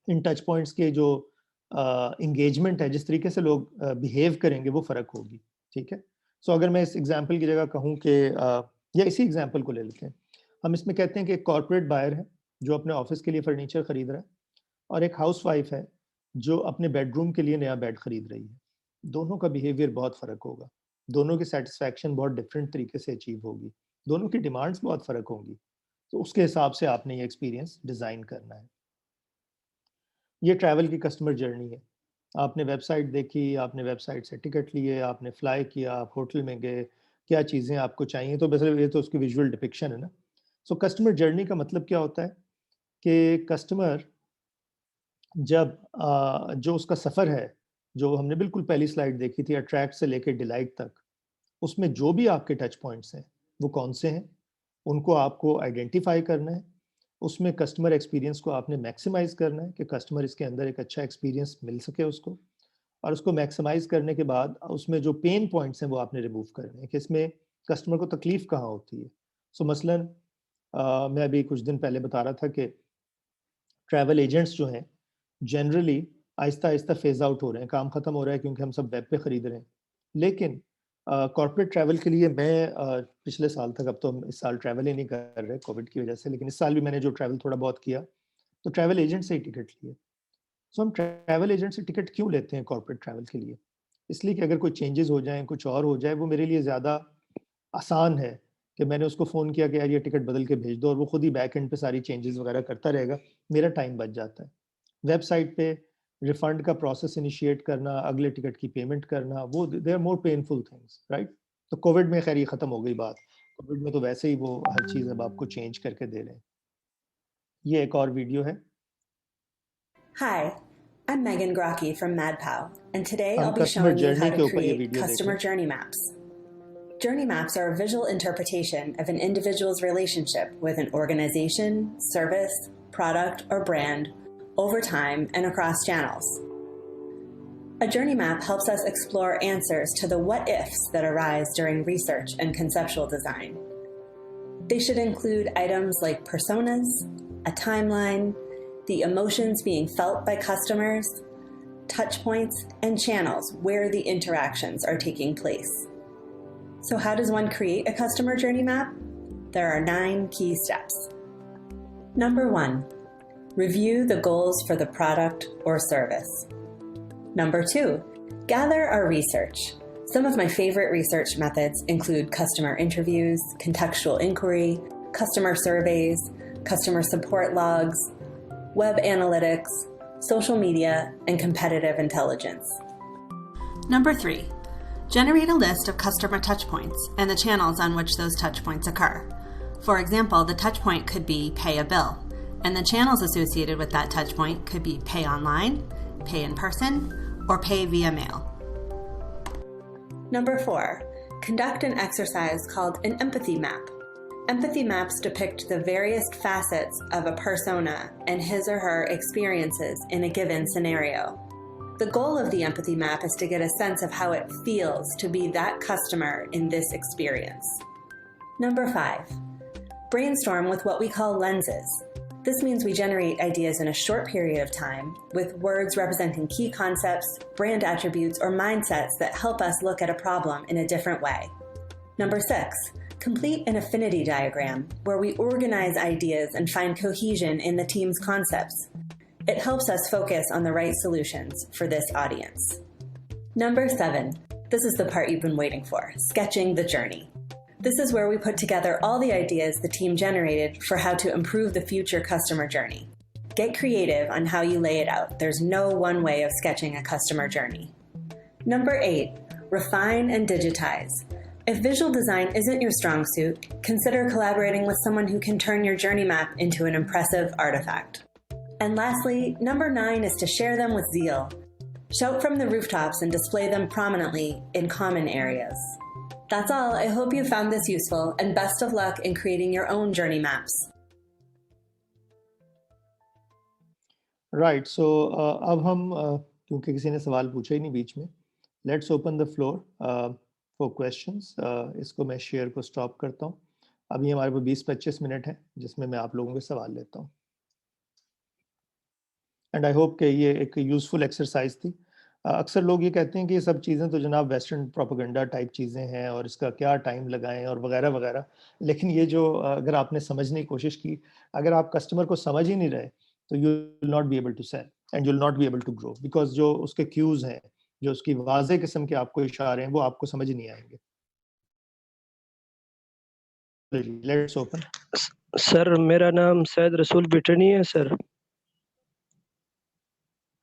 इन टच पॉइंट्स के जो इंगेजमेंट है, जिस तरीके से लोग बिहेव करेंगे, वो फ़र्क होगी, ठीक है। सो अगर मैं इस एग्जांपल की जगह कहूँ कि या इसी एग्जांपल को ले लेते हैं, हम इसमें कहते हैं कि एक कॉर्पोरेट बायर है जो अपने ऑफिस के लिए फर्नीचर खरीद रहा है, और एक हाउसवाइफ है जो अपने बेडरूम के लिए नया बेड खरीद रही है। दोनों का बिहेवियर बहुत फ़र्क होगा, दोनों की सेटिस्फैक्शन बहुत डिफरेंट तरीके से अचीव होगी, दोनों की डिमांड्स बहुत फ़र्क होंगी। तो उसके हिसाब से आपने ये एक्सपीरियंस डिज़ाइन करना है। ये ट्रैवल की कस्टमर जर्नी है। आपने वेबसाइट देखी, आपने वेबसाइट से टिकट लिए, आपने फ्लाई किया, आप होटल में गए, क्या चीज़ें आपको चाहिए, तो बस ये तो उसकी विजुअल डिपिक्शन है ना। सो कस्टमर जर्नी का मतलब क्या होता है कि कस्टमर जब जो उसका सफ़र है, जो हमने बिल्कुल पहली स्लाइड देखी थी, अट्रैक्ट से लेके डिलाइट तक, उसमें जो भी आपके टच पॉइंट्स हैं, वो कौन से हैं, उनको आपको आइडेंटिफाई करना है। उसमें कस्टमर एक्सपीरियंस को आपने मैक्सिमाइज़ करना है कि कस्टमर इसके अंदर एक अच्छा एक्सपीरियंस मिल सके उसको, और उसको मैक्सिमाइज़ करने के बाद उसमें जो पेन पॉइंट्स हैं वो आपने रिमूव करने हैं कि इसमें कस्टमर को तकलीफ़ कहाँ होती है। सो मसलन मैं अभी कुछ दिन पहले बता रहा था कि ट्रैवल एजेंट्स जो हैं जनरली आहिस्ता-आहिस्ता फ़ेज़ आउट हो रहे हैं, काम ख़त्म हो रहा है क्योंकि हम सब वेब पे ख़रीद रहे हैं। लेकिन कॉर्पोरेट ट्रैवल के लिए मैं पिछले साल तक, अब तो हम इस साल ट्रैवल ही नहीं कर रहे कोविड की वजह से, लेकिन इस साल भी मैंने जो ट्रैवल थोड़ा बहुत किया, तो ट्रैवल एजेंट से ही टिकट लिए। सो हम ट्रैवल एजेंट से टिकट क्यों लेते हैं कॉर्पोरेट ट्रैवल के लिए? इसलिए कि अगर कोई चेंजेज़ हो जाएँ, कुछ और हो जाए, वो मेरे लिए ज़्यादा आसान है कि मैंने उसको फ़ोन किया कि यार ये टिकट बदल के भेज दो, और वो खुद ही बैक एंड पे सारी चेंजेज़ वगैरह करता रहेगा, मेरा टाइम बच जाता है। वेबसाइट पे रिफंड का प्रोसेस इनिशिएट करना, अगले टिकट की पेमेंट करना, वो they are more painful things, right? तो कोविड में खैर ये ख़त्म हो गई बात। कोविड में तो वैसे ही वो हर चीज़ अब आपको चेंज करके दे रहे हैं। ये एक और वीडियो है। Hi, I'm Megan Grocki from MadPow, and today हम I'll be customer showing you how journey के to ऊपर ये create वीडियो customer देखें। journey maps. Journey maps are a visual interpretation of an individual's relationship with an organization, service, product, or brand over time and across channels. A journey map helps us explore answers to the what-ifs that arise during research and conceptual design. They should include items like personas, a timeline, the emotions being felt by customers, touch points, and channels where the interactions are taking place. So how does one create a customer journey map? There are 9 key steps. Number 1, review the goals for the product or service. Number 2, gather our research. Some of my favorite research methods include customer interviews, contextual inquiry, customer surveys, customer support logs, web analytics, social media, and competitive intelligence. Number 3, generate a list of customer touchpoints and the channels on which those touchpoints occur. For example, the touchpoint could be pay a bill, and the channels associated with that touchpoint could be pay online, pay in person, or pay via mail. Number 4, conduct an exercise called an empathy map. Empathy maps depict the various facets of a persona and his or her experiences in a given scenario. The goal of the empathy map is to get a sense of how it feels to be that customer in this experience. Number 5, brainstorm with what we call lenses. This means we generate ideas in a short period of time with words representing key concepts, brand attributes, or mindsets that help us look at a problem in a different way. Number 6, complete an affinity diagram where we organize ideas and find cohesion in the team's concepts. It helps us focus on the right solutions for this audience. Number 7, this is the part you've been waiting for, sketching the journey. This is where we put together all the ideas the team generated for how to improve the future customer journey. Get creative on how you lay it out. There's no one way of sketching a customer journey. Number 8, refine and digitize. If visual design isn't your strong suit, consider collaborating with someone who can turn your journey map into an impressive artifact. And lastly, number 9 is to share them with zeal. Shout from the rooftops and display them prominently in common areas. That's all. I hope you found this useful, and best of luck in creating your own journey maps. Right. So अब हम क्योंकि किसी ने सवाल पूछा ही नहीं बीच में, let's open the floor for questions. इसको मैं शेयर को स्टॉप करता हूँ. अभी हमारे पास 20-25 मिनट है जिसमें मैं आप लोगों के सवाल लेता हूँ. And I hope कि ये एक यूजफुल एक्सरसाइज थी. अक्सर लोग ये कहते हैं कि ये सब चीज़ें तो जनाब वेस्टर्न प्रोपेगेंडा टाइप चीज़ें हैं और इसका क्या टाइम लगाएं और वगैरह वगैरह, लेकिन ये जो अगर आपने समझने की कोशिश की, अगर आप कस्टमर को समझ ही नहीं रहे तो you will not be able to sell and you will not be able to grow, because जो उसके क्यूज हैं, जो उसकी वाज़ेह किस्म के आपको इशारे हैं, वो आपको समझ नहीं आएंगे. Let's open. सर मेरा नाम सैयद रसूल बिटनी है सर.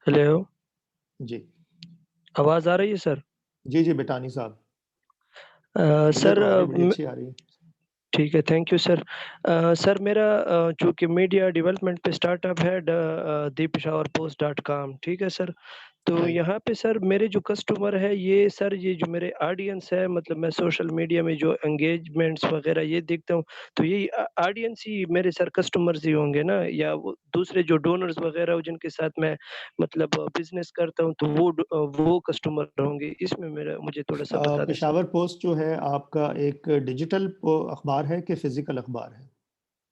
हेलो जी. आवाज आ रही है सर? जी जी बिटानी साहब. सर बड़ी अच्छी आ रही है. ठीक है, थैंक यू सर. सर मेरा चूँकि मीडिया डेवलपमेंट पे स्टार्टअप है theepeshawarpost.com, ठीक है सर. तो यहाँ पे सर मेरे जो कस्टमर है ये सर ये जो मेरे ऑडियंस है, मतलब मैं सोशल मीडिया में जो एंगेजमेंट्स वगैरह ये देखता हूँ, तो यही ऑडियंस ही मेरे सर कस्टमर्स ही होंगे ना, या वो दूसरे जो डोनर्स वगैरह हो जिनके साथ मैं मतलब बिजनेस करता हूँ, तो वो कस्टमर होंगे. इसमें मेरा मुझे थोड़ा सा बता दें. पेशावर पोस्ट जो है आपका एक डिजिटल अखबार है कि फिजिकल अखबार है?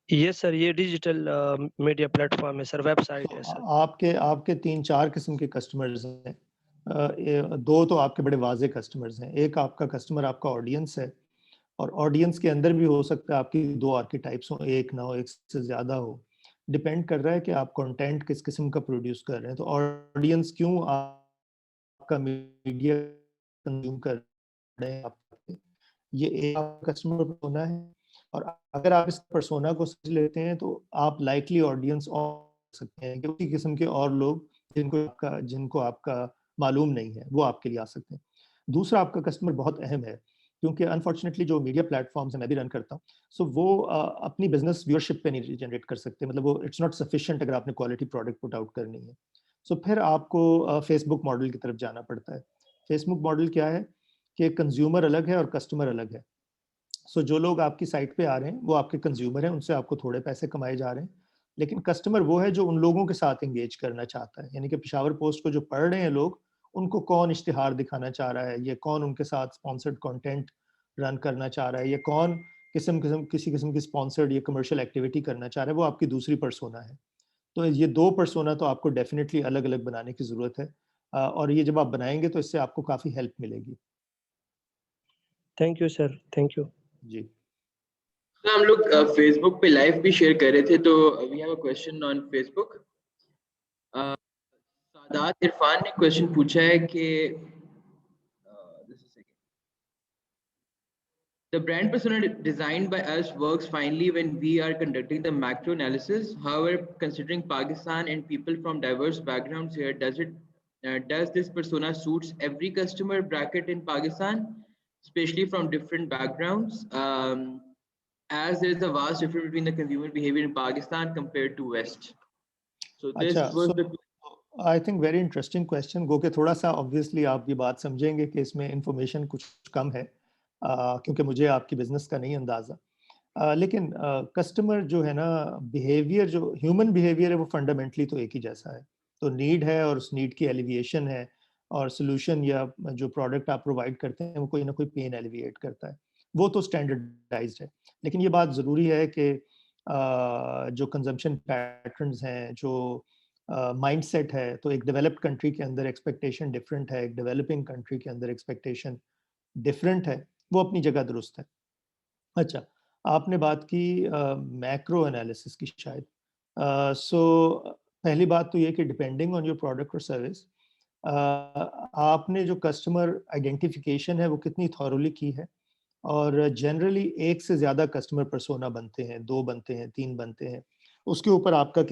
ये सर ये डिजिटल मीडिया प्लेटफॉर्म है सर, वेबसाइट है सर. आपके 3-4 किस्म के कस्टमर्स हैं. 2 तो आपके बड़े वाज़े कस्टमर्स हैं. एक आपका कस्टमर आपका ऑडियंस है, और ऑडियंस के अंदर भी हो सकता है आपकी 2 आर्किटाइप्स हो, एक ना हो, एक से ज़्यादा हो. डिपेंड कर रहा है कि आप कंटेंट किस किस्म का प्रोड्यूस कर रहे हैं. तो ऑडियंस क्यों आपका मीडिया कंज्यूम कर रहे हैं, ये एक कस्टमर पर्सोना है. और अगर आप इस पर्सोना को समझ लेते हैं तो आप लाइकली ऑडियंस और सकते हैं कि उसी किस्म के और लोग जिनको आपका मालूम नहीं है वो आपके लिए आ सकते हैं. दूसरा, आपका कस्टमर बहुत अहम है, क्योंकि अनफॉर्चुनेटली जो मीडिया प्लेटफॉर्म्स हैं, मैं भी रन करता हूँ, सो वो अपनी बिजनेस व्यूअरशिप पे नहीं जनरेट कर सकते. मतलब वो इट्स नॉट सफिशिएंट अगर आपने क्वालिटी प्रोडक्ट पुट आउट करनी है. सो फिर आपको फेसबुक मॉडल की तरफ जाना पड़ता है. फेसबुक मॉडल क्या है कि कंज्यूमर अलग है और कस्टमर अलग है. सो जो लोग आपकी साइट पे आ रहे हैं वो आपके कंज्यूमर हैं, उनसे आपको थोड़े पैसे कमाए जा रहे हैं, लेकिन कस्टमर वो है जो उन लोगों के साथ एंगेज करना चाहता है। यानी कि पेशावर पोस्ट को जो पढ़ रहे हैं लोग, उनको कौन इश्तिहार दिखाना चाह रहा है, ये कौन उनके साथ स्पॉन्सर्ड कंटेंट रन करना चाह रहा है, ये कौन किसी किस्म की स्पॉन्सर्ड या कमर्शियल एक्टिविटी करना चाह रहा है, वो आपकी दूसरी पर्सोना है। तो ये 2 पर्सोना तो आपको डेफिनिटली अलग-अलग बनाने की ज़रूरत है, और ये जब आप बनाएँगे तो इससे आपको काफ़ी हेल्प मिलेगी। Thank you sir, thank you. जी। तो हम लोग फेसबुक पे लाइव भी शेयर कर रहे थे, तो we have a question on Facebook. Sadat Irfan ने क्वेश्चन पूछा है कि the brand persona designed by us works finely when we are conducting the macro analysis. However, considering Pakistan and people from diverse backgrounds here, does this persona suits every customer bracket in Pakistan, especially from different backgrounds? As there is a vast difference between the consumer behavior in Pakistan compared to West. So this अच्छा, was so the I think very interesting question. गो के थोड़ा सा obviously आप ये बात समझेंगे कि इसमें इंफॉर्मेशन कुछ कम है, क्योंकि मुझे आपकी बिजनेस का नहीं अंदाज़ा। लेकिन कस्टमर जो है ना, बिहेवियर जो ह्यूमन बिहेवियर है वो फंडामेंटली तो एक ही जैसा है। तो नीड है और उस नीड की एलिविएशन है, और सोल्यूशन या जो प्रोडक्ट आप प्रोवाइड करते हैं वो कोई ना कोई पेन एलिविएट करता है, वो तो स्टैंडर्डाइज्ड है। लेकिन ये बात ज़रूरी है कि जो कंजम्पशन पैटर्न्स हैं, जो माइंडसेट है, तो एक डेवलप्ड कंट्री के अंदर एक्सपेक्टेशन डिफरेंट है, एक डेवलपिंग कंट्री के अंदर एक्सपेक्टेशन डिफरेंट है, वो अपनी जगह दुरुस्त है। अच्छा, आपने बात की मैक्रो एनालिसिस की शायद। सो पहली बात तो ये कि डिपेंडिंग ऑन योर प्रोडक्ट और सर्विस, आपने जो कस्टमर आइडेंटिफिकेशन है वो कितनी थॉरोली की है, और जनरली एक से ज़्यादा कस्टमर पर्सोना बनते हैं, 2 बनते हैं, 3 बनते हैं, उसके ऊपर आपका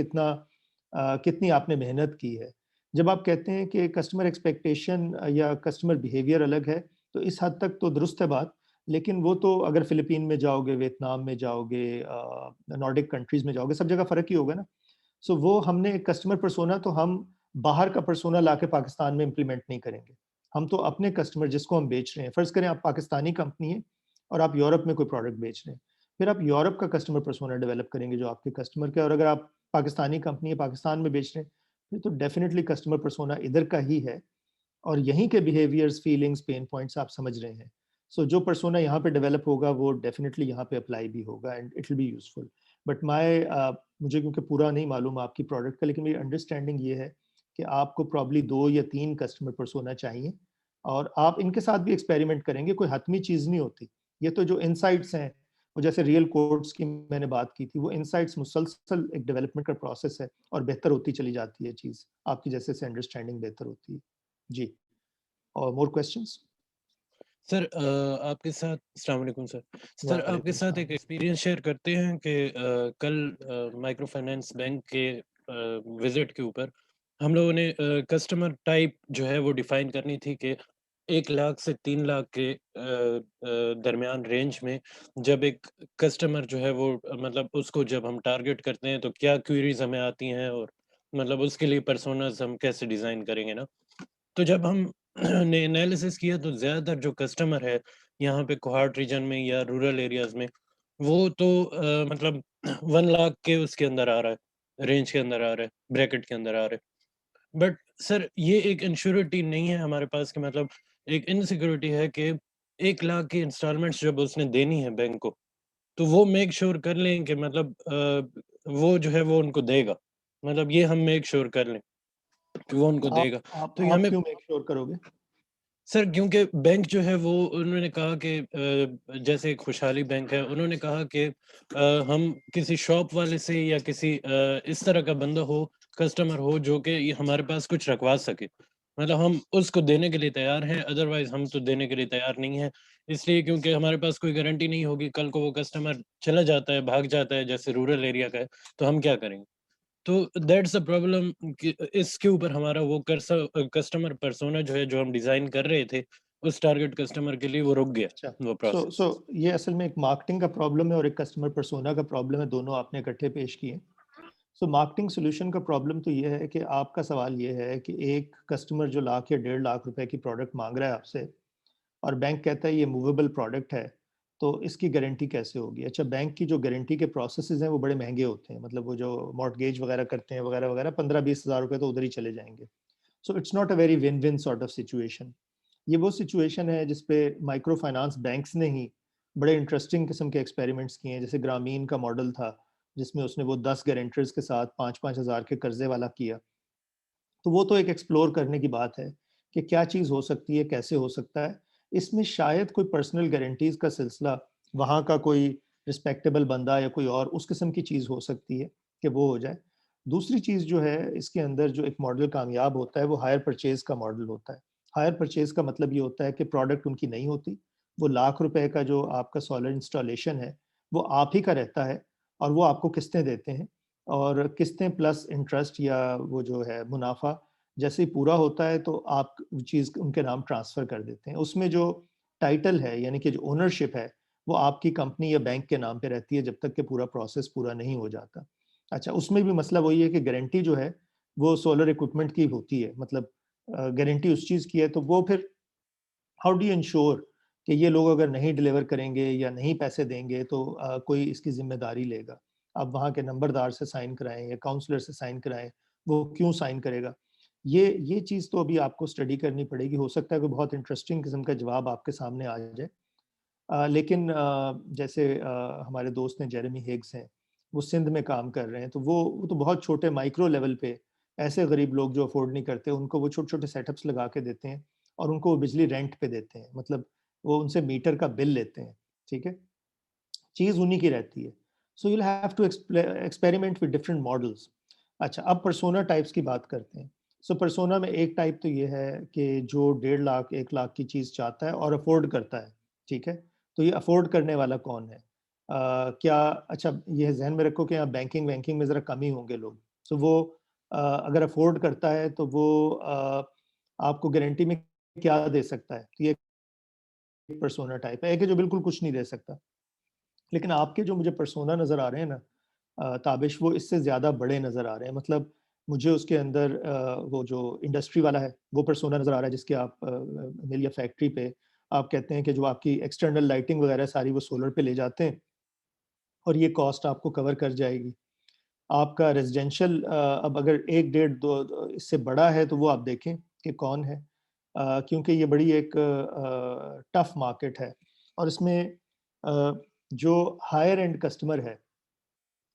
कितनी आपने मेहनत की है। जब आप कहते हैं कि कस्टमर एक्सपेक्टेशन या कस्टमर बिहेवियर अलग है, तो इस हद तक तो दुरुस्त है बात, लेकिन वो तो अगर फ़िलिपीन में जाओगे, वियतनाम में जाओगे, नॉर्डिक कंट्रीज़ में जाओगे, सब जगह फ़र्क ही होगा ना। सो वो हमने एक कस्टमर पर्सोना तो हम बाहर का पर्सोना लाके पाकिस्तान में इम्प्लीमेंट नहीं करेंगे। हम तो अपने कस्टमर जिसको हम बेच रहे हैं, फ़र्ज़ करें आप पाकिस्तानी कंपनी है और आप यूरोप में कोई प्रोडक्ट बेच रहे हैं, फिर आप यूरोप का कस्टमर पर्सोना डेवलप करेंगे जो आपके कस्टमर का है, और अगर आप पाकिस्तानी कंपनी है, पाकिस्तान में बेच रहे हैं, फिर तो डेफ़िनिटली कस्टमर पर्सोना इधर का ही है, और यहीं के बिहेवियर्स, फीलिंग्स, पेन पॉइंट्स आप समझ रहे हैं। सो जो पर्सोना यहाँ पे डेवलप होगा वो डेफ़िनिटली यहाँ पे अप्लाई भी होगा, and it will be useful. But मुझे क्योंकि पूरा नहीं मालूम आपकी प्रोडक्ट का, लेकिन मेरी अंडरस्टैंडिंग ये है कि आपको प्रॉब्ली 2 या 3 कस्टमर पर्सोना चाहिए, और आप इनके साथ भी एक्सपेरिमेंट करेंगे, कोई हतमी चीज़ नहीं होती। ये तो जो इनसाइट्स हैं, वो जैसे रियल कोड्स की मैंने बात की थी, वो इनसाइट्स मुसलसल एक डेवलपमेंट का प्रोसेस है, और बेहतर होती चली जाती है चीज़, आपकी जैसे से अंडरस्टैंडिंग बेहतर होती है। जी, और मोर क्वेश्चंस? सर आपके साथ अस्सलाम वालेकुम सर। सर आपके वालेकुम साथ एक सलाम। एक्सपीरियंस शेयर करते हैं कि कल माइक्रो फाइनेंस बैंक के विजिट के ऊपर हम लोगों ने कस्टमर टाइप जो है वो डिफाइन करनी थी कि 1 लाख से 3 लाख के दरमियान रेंज में जब एक कस्टमर जो है वो मतलब उसको जब हम टारगेट करते हैं तो क्या क्वेरीज हमें आती हैं और मतलब उसके लिए पर्सोनास हम कैसे डिज़ाइन करेंगे ना। तो जब हम ने एनालिसिस किया तो ज़्यादातर जो कस्टमर है यहाँ पे कोहाट रीजन में या रूरल एरियाज़ में वो तो मतलब 1 लाख के उसके अंदर आ रहा है, रेंज के अंदर आ रहा है, ब्रैकेट के अंदर आ रहा है। बट सर ये एक इंश्योरिटी नहीं है हमारे पास कि मतलब एक इनसिक्योरिटी है कि 1 लाख की इंस्टॉलमेंट्स जब उसने देनी है बैंक को, तो वो मेक श्योर कर लें कि मतलब वो जो है वो उनको देगा। मतलब ये हम मेक श्योर कर लें कि वो उनको आप देगा। आप तो ये आप हमें क्यों मेक श्योर करोगे? सर क्योंकि बैंक जो है वो उन्होंने कहा कि जैसे खुशहाली बैंक है, उन्होंने कहा कि हम किसी शॉप वाले से या किसी इस तरह का बंदा हो, कस्टमर हो जो कि ये हमारे पास कुछ रखवा सके। मतलब हम उसको देने के लिए तैयार हैं, अदरवाइज़ हम तो देने के लिए तैयार नहीं हैं। इसलिए क्योंकि हमारे पास कोई गारंटी नहीं होगी, कल को वो कस्टमर चला जाता है, भाग जाता है, जैसे रूरल एरिया का है, तो हम क्या करेंगे? तो दैट्स द प्रॉब्लम कि इसके ऊपर हमारा वो कस्टमर पर्सोना जो है जो हम डिजाइन कर रहे थे उस टारगेट कस्टमर के लिए वो रुक गया अच्छा, वो सो प्रोसेस। सो ये असल में एक मार्केटिंग का प्रॉब्लम है और एक कस्टमर पर्सोना का प्रॉब्लम है, दोनों आपने इकट्ठे पेश किए। सो मार्केटिंग सॉल्यूशन का प्रॉब्लम तो ये है कि आपका सवाल ये है कि एक कस्टमर जो लाख या 1.5 लाख रुपए की प्रोडक्ट मांग रहा है आपसे, और बैंक कहता है ये मूवेबल प्रोडक्ट है, तो इसकी गारंटी कैसे होगी? अच्छा, बैंक की जो गारंटी के प्रोसेसेस हैं वो बड़े महंगे होते हैं, मतलब वो जो मॉर्टगेज वगैरह करते हैं वगैरह वगैरह, 15-20 हज़ार रुपये तो उधर ही चले जाएंगे। So it's not a very win win sort of situation. ये वो सिचुएशन है जिसपे माइक्रो फाइनेंस बैंक्स ने ही बड़े इंटरेस्टिंग किस्म के एक्सपेरिमेंट्स किए हैं। जैसे ग्रामीण का मॉडल था जिसमें उसने वो 10 गारंटर्स के साथ 5-5 हज़ार के कर्जे वाला किया। तो वो तो एक एक्सप्लोर करने की बात है कि क्या चीज़ हो सकती है, कैसे हो सकता है। इसमें शायद कोई पर्सनल गारंटीज़ का सिलसिला, वहाँ का कोई रिस्पेक्टेबल बंदा या कोई और उस किस्म की चीज़ हो सकती है कि वो हो जाए। दूसरी चीज़ जो है इसके अंदर जो एक मॉडल कामयाब होता है वो हायर परचेज़ का मॉडल होता है। हायर परचेज़ का मतलब ये होता है कि प्रोडक्ट उनकी नहीं होती, वो लाख रुपए का जो आपका सोलर इंस्टॉलेशन है, वो आप ही का रहता है और वो आपको किस्तें देते हैं, और किस्तें प्लस इंटरेस्ट या वो जो है मुनाफा जैसे ही पूरा होता है तो आप चीज़ उनके नाम ट्रांसफ़र कर देते हैं। उसमें जो टाइटल है यानी कि जो ओनरशिप है वो आपकी कंपनी या बैंक के नाम पे रहती है जब तक कि पूरा प्रोसेस पूरा नहीं हो जाता। अच्छा, उसमें भी मसला वही है कि गारंटी जो है वो सोलर इक्विपमेंट की होती है, मतलब गारंटी उस चीज़ की है, तो वो फिर हाउ डू यू इंश्योर कि ये लोग अगर नहीं डिलीवर करेंगे या नहीं पैसे देंगे तो कोई इसकी ज़िम्मेदारी लेगा। आप वहाँ के नंबरदार से साइन कराएँ या काउंसलर से साइन कराएँ, वो क्यों साइन करेगा? ये चीज़ तो अभी आपको स्टडी करनी पड़ेगी। हो सकता है कोई बहुत इंटरेस्टिंग किस्म का जवाब आपके सामने आ जाए। लेकिन जैसे हमारे दोस्त हैं जेरेमी हिग्स हैं, वो सिंध में काम कर रहे हैं, तो वो तो बहुत छोटे माइक्रो लेवल पे ऐसे गरीब लोग जो अफ़ोर्ड नहीं करते, उनको वो छोटे-छोटे सेटअप्स लगा के देते हैं और उनको वो बिजली रेंट पे देते हैं। मतलब वो उनसे मीटर का बिल लेते हैं, ठीक है? चीज़ उन्हीं की रहती है। So you will have to experiment with different models. अच्छा, अब पर्सोना टाइप्स की बात करते हैं। सो पर्सोना में एक टाइप तो ये है कि जो 1.5 लाख, 1 लाख की चीज़ चाहता है और अफ़ोर्ड करता है, ठीक है? तो ये अफ़ोर्ड करने वाला कौन है? क्या अच्छा, ये ज़हन में रखो कि यहाँ बैंकिंग में ज़रा कम ही होंगे लोग। सो वो अगर अफ़ोर्ड करता है तो वो आपको गारंटी में क्या दे सकता है? तो ये एक पर्सोना टाइप है। एक है जो बिल्कुल कुछ नहीं दे सकता। लेकिन आपके जो मुझे पर्सोना नज़र आ रहे हैं ना ताबिश, वो इससे ज़्यादा बड़े नज़र आ रहे हैं। मतलब मुझे उसके अंदर वो जो इंडस्ट्री वाला है, वो पर्सोना नज़र आ रहा है जिसके आप मिल या फैक्ट्री पे आप कहते हैं कि जो आपकी एक्सटर्नल लाइटिंग वगैरह सारी वो सोलर पे ले जाते हैं और ये कॉस्ट आपको कवर कर जाएगी। आपका रेज़िडेंशियल अब अगर 1 डेढ़ 2 इससे बड़ा है तो वो आप देखें कि कौन है। क्योंकि ये बड़ी एक टफ़ मार्केट है और इसमें जो हायर एंड कस्टमर है,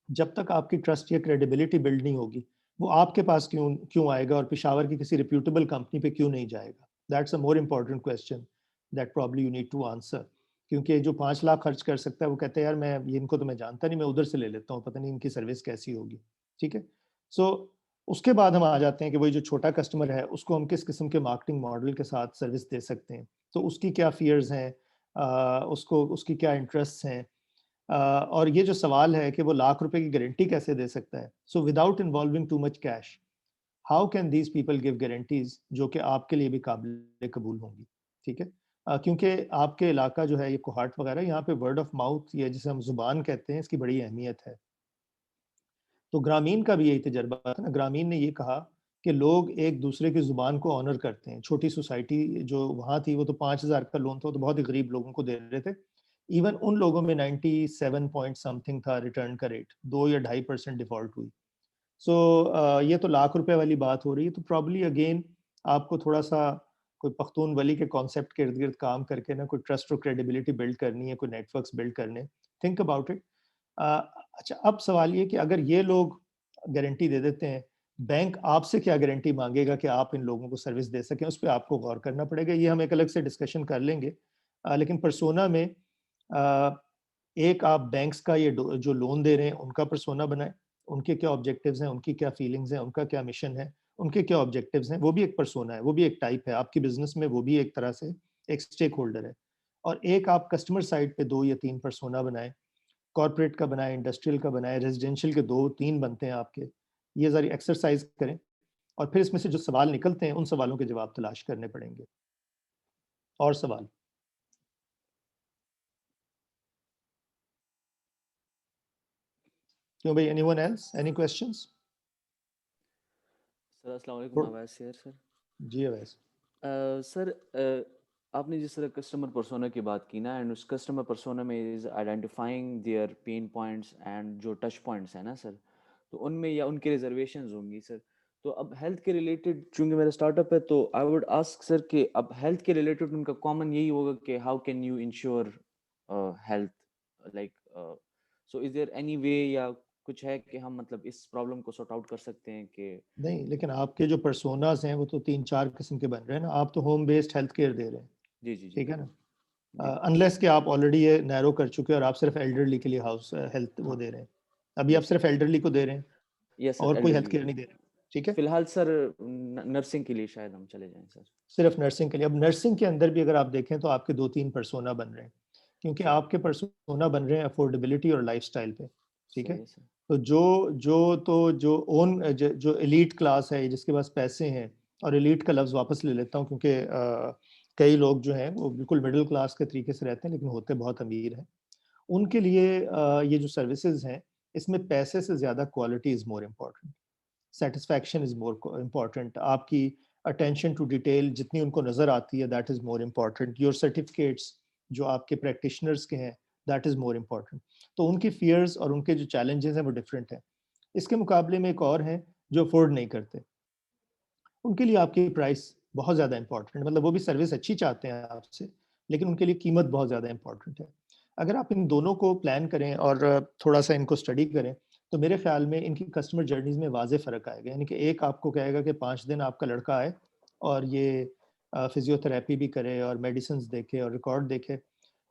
जब तक आपकी ट्रस्ट या क्रेडिबिलिटी बिल्ड नहीं होगी, वो आपके पास क्यों क्यों आएगा और पेशावर की किसी रिप्यूटेबल कंपनी पे क्यों नहीं जाएगा? That's a more important question that probably you need to answer. क्योंकि जो 5 लाख खर्च कर सकता है, वो कहता है यार मैं ये इनको तो मैं जानता नहीं, मैं उधर से ले लेता हूँ, पता नहीं इनकी सर्विस कैसी होगी, ठीक है? सो उसके बाद हम आ जाते हैं कि वही जो छोटा कस्टमर है, उसको हम किस किस्म के मार्केटिंग मॉडल के साथ सर्विस दे सकते हैं। तो उसकी क्या फ़ियर्स हैं, उसको उसकी क्या इंटरेस्ट्स हैं, और ये जो सवाल है कि वो लाख रुपए की गारंटी कैसे दे सकता है? So without involving too much cash, how can these people give guarantees जो कि आपके लिए भी काबिल कबूल होंगी, ठीक है? क्योंकि आपके इलाका जो है ये कोहाट वगैरह, यहाँ पे वर्ड ऑफ माउथ या जिसे हम ज़ुबान कहते हैं, इसकी बड़ी अहमियत है। तो ग्रामीण का भी यही तजर्बा था ना, ग्रामीण ने ये कहा कि लोग एक दूसरे की ज़ुबान को ऑनर करते हैं। छोटी सोसाइटी जो वहाँ थी वो तो 5,000 का लोन था, वो तो बहुत ही गरीब लोगों को दे रहे थे। इवन उन लोगों में 97 पॉइंट समथिंग था रिटर्न का रेट, 2 या 2.5% डिफ़ॉल्ट हुई। सो ये तो लाख रुपए वाली बात हो रही है, तो प्रोबब्ली अगेन आपको थोड़ा-सा कोई पख्तून वली के कॉन्सेप्ट के इर्द-गिर्द काम करके ना कोई ट्रस्ट और क्रेडिबिलिटी बिल्ड करनी है, कोई नेटवर्क्स बिल्ड करने। Think about it. अ, अच्छा, अब सवाल ये कि अगर ये लोग गारंटी दे देते हैं, बैंक आपसे क्या गारंटी माँगेगा कि आप इन लोगों को सर्विस दे सकें? उस पे आपको गौर करना पड़ेगा। ये हम एक अलग से डिस्कशन कर लेंगे। लेकिन पर्सोना में अ, एक आप बैंक्स का ये जो लोन दे रहे हैं, उनका पर्सोना बनाएँ। उनके क्या ऑब्जेक्टिव्स हैं, उनकी क्या फीलिंग्स हैं, उनका क्या मिशन है, उनके क्या ऑब्जेक्टिव्स हैं, वो भी एक पर्सोना है, वो भी एक टाइप है। आपकी बिज़नेस में वो भी एक तरह से एक स्टेक होल्डर है। और एक आप कस्टमर साइड पे 2 या 3 पर्सोना बनाएँ। कॉर्पोरेट का बनाएँ, इंडस्ट्रियल का बनाएँ, रेज़िडेंशियल के 2-3 बनते हैं आपके। ये ज़रा एक्सरसाइज़ करें और फिर इसमें से जो सवाल निकलते हैं, उन सवालों के जवाब तलाश करने पड़ेंगे। और सवाल? क्यों भाई, anyone else? Any questions? Sir अस्सलाम वालेकुम, गुड। Awais here sir. जी, अवैस। सर आपने जिस तरह कस्टमर पर्सोना की बात की ना, एंड उस कस्टमर पर्सोना में is identifying their pain points and जो टच पॉइंट्स है ना सर, तो उनमें या उनके रिजर्वेशंस होंगी सर। तो अब हेल्थ के रिलेटेड चूंकि मेरा स्टार्टअप है, तो आई वुड आस्क सर कि अब हेल्थ के रिलेटेड उनका कॉमन यही होगा कि how can you ensure health, like so is there any way या कुछ है कि हम मतलब इस प्रॉब्लम को सॉर्ट आउट कर सकते हैं कि नहीं, लेकिन आपके जो पर्सोनास हैं वो तो 3-4 किस्म के बन रहे हैं ना। आप तो होम बेस्ड हेल्थ केयर दे रहे हैं, जी जी जी ठीक है ना। जी अनलेस कि आप ऑलरेडी ये नैरो कर चुके हैं और आप सिर्फ एल्डरली के लिए हाउस हेल्थ वो हाँ दे रहे हैं। अभी आप यस सिर्फ एल्डरली को दे रहे हैं यस सर और कोई हेल्थ एल्डरली। केयर नहीं दे रहे, ठीक है। फिलहाल सर नर्सिंग के लिए शायद हम चले जाएं सर। सिर्फ नर्सिंग के लिए। अब नर्सिंग के अंदर भी अगर आप देखें तो आपके 2-3 पर्सोना बन रहे हैं, क्योंकि सही आपके पर्सोना बन रहे हैं अफोर्डेबिलिटी और लाइफस्टाइल पे, ठीक है। सही है सर। तो जो ओन जो एलीट क्लास है, जिसके पास पैसे हैं, और एलीट का लफ्ज़ वापस ले लेता हूँ क्योंकि कई लोग जो हैं वो बिल्कुल मिडिल क्लास के तरीके से रहते हैं लेकिन होते बहुत अमीर हैं। उनके लिए ये जो सर्विसेज हैं, इसमें पैसे से ज़्यादा quality is more important, satisfaction is more important, आपकी अटेंशन टू डिटेल जितनी उनको नज़र आती है that is more important, your certificates जो आपके प्रैक्टिशनर्स के हैं दैट इज़ मोर इम्पॉर्टेंट। तो उनकी फियर्स और उनके जो चैलेंजेस हैं वो डिफरेंट हैं। इसके मुकाबले में एक और हैं जो अफोर्ड नहीं करते, उनके लिए आपकी प्राइस बहुत ज़्यादा इंपॉर्टेंट है। मतलब वो भी सर्विस अच्छी चाहते हैं आपसे, लेकिन उनके लिए कीमत बहुत ज़्यादा इंपॉर्टेंट है। अगर आप इन दोनों को प्लान करें और थोड़ा सा इनको स्टडी करें, तो मेरे ख्याल में इनकी कस्टमर जर्नीज़ में वाज़ेह फ़र्क आएगा। यानी कि एक आपको कहेगा कि 5 दिन आपका लड़का आए और ये फिज़ियोथेरेपी भी करे और मेडिसिन्स देखे और रिकॉर्ड देखे,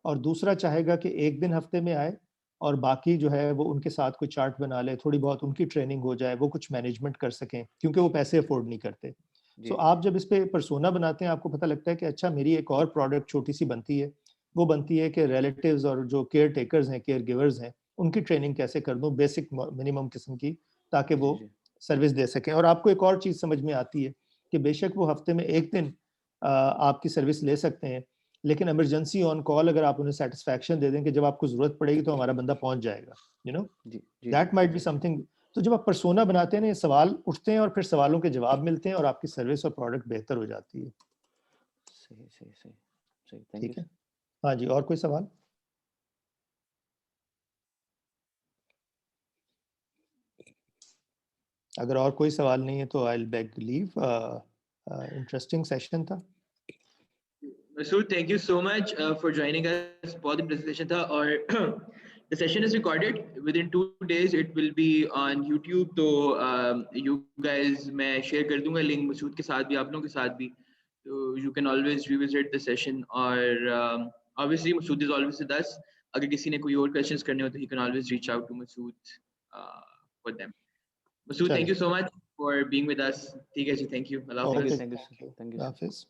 और दूसरा चाहेगा कि 1 दिन हफ़्ते में आए और बाकी जो है वो उनके साथ कोई चार्ट बना ले, थोड़ी बहुत उनकी ट्रेनिंग हो जाए, वो कुछ मैनेजमेंट कर सकें क्योंकि वो पैसे अफ़ोर्ड नहीं करते। जी सो जी आप जब इस पे पर्सोना बनाते हैं, आपको पता लगता है कि अच्छा मेरी एक और प्रोडक्ट छोटी-सी बनती है, वो बनती है कि रिलेटिव्स और जो केयर टेकर्स हैं, केयर गिवर्स हैं, उनकी ट्रेनिंग कैसे कर दूँ बेसिक मिनिमम किस्म की, ताकि जी वो जी सर्विस दे सकें। और आपको एक और चीज़ समझ में आती है कि बेशक वो हफ़्ते में 1 दिन आपकी सर्विस ले सकते हैं, लेकिन इमरजेंसी ऑन कॉल अगर आप उन्हें सैटिस्फैक्शन दे दें कि जब आपको ज़रूरत पड़ेगी तो हमारा बंदा पहुँच जाएगा, यू नो, जी जी जी that might be exactly. Something. तो जब आप पर्सोना बनाते हैं ना, ये सवाल उठते हैं और फिर सवालों के जवाब मिलते हैं और आपकी सर्विस और प्रोडक्ट बेहतर हो जाती है, सही सही सही सही, थैंक यू ठीक है। सर। हाँ जी, और कोई सवाल? अगर और कोई सवाल नहीं है तो I will beg leave. Interesting session था। Masood, thank you so much for joining us. बहुत ही presentation था और the session is recorded. Within 2 days it will be on YouTube. तो you guys मैं share कर दूंगा link मसूद के साथ भी, आप लोगों के साथ भी. So you can always revisit the session. और obviously Masood is always with us. अगर किसी ने कोई और questions करने हो तो he can always reach out to Masood for them. Masood, thank चलिए, you so much for being with us. ठीक है जी, thank you. Allah thank you Hafiz. Okay, thank you thank you, thank you sir. हाफिज़।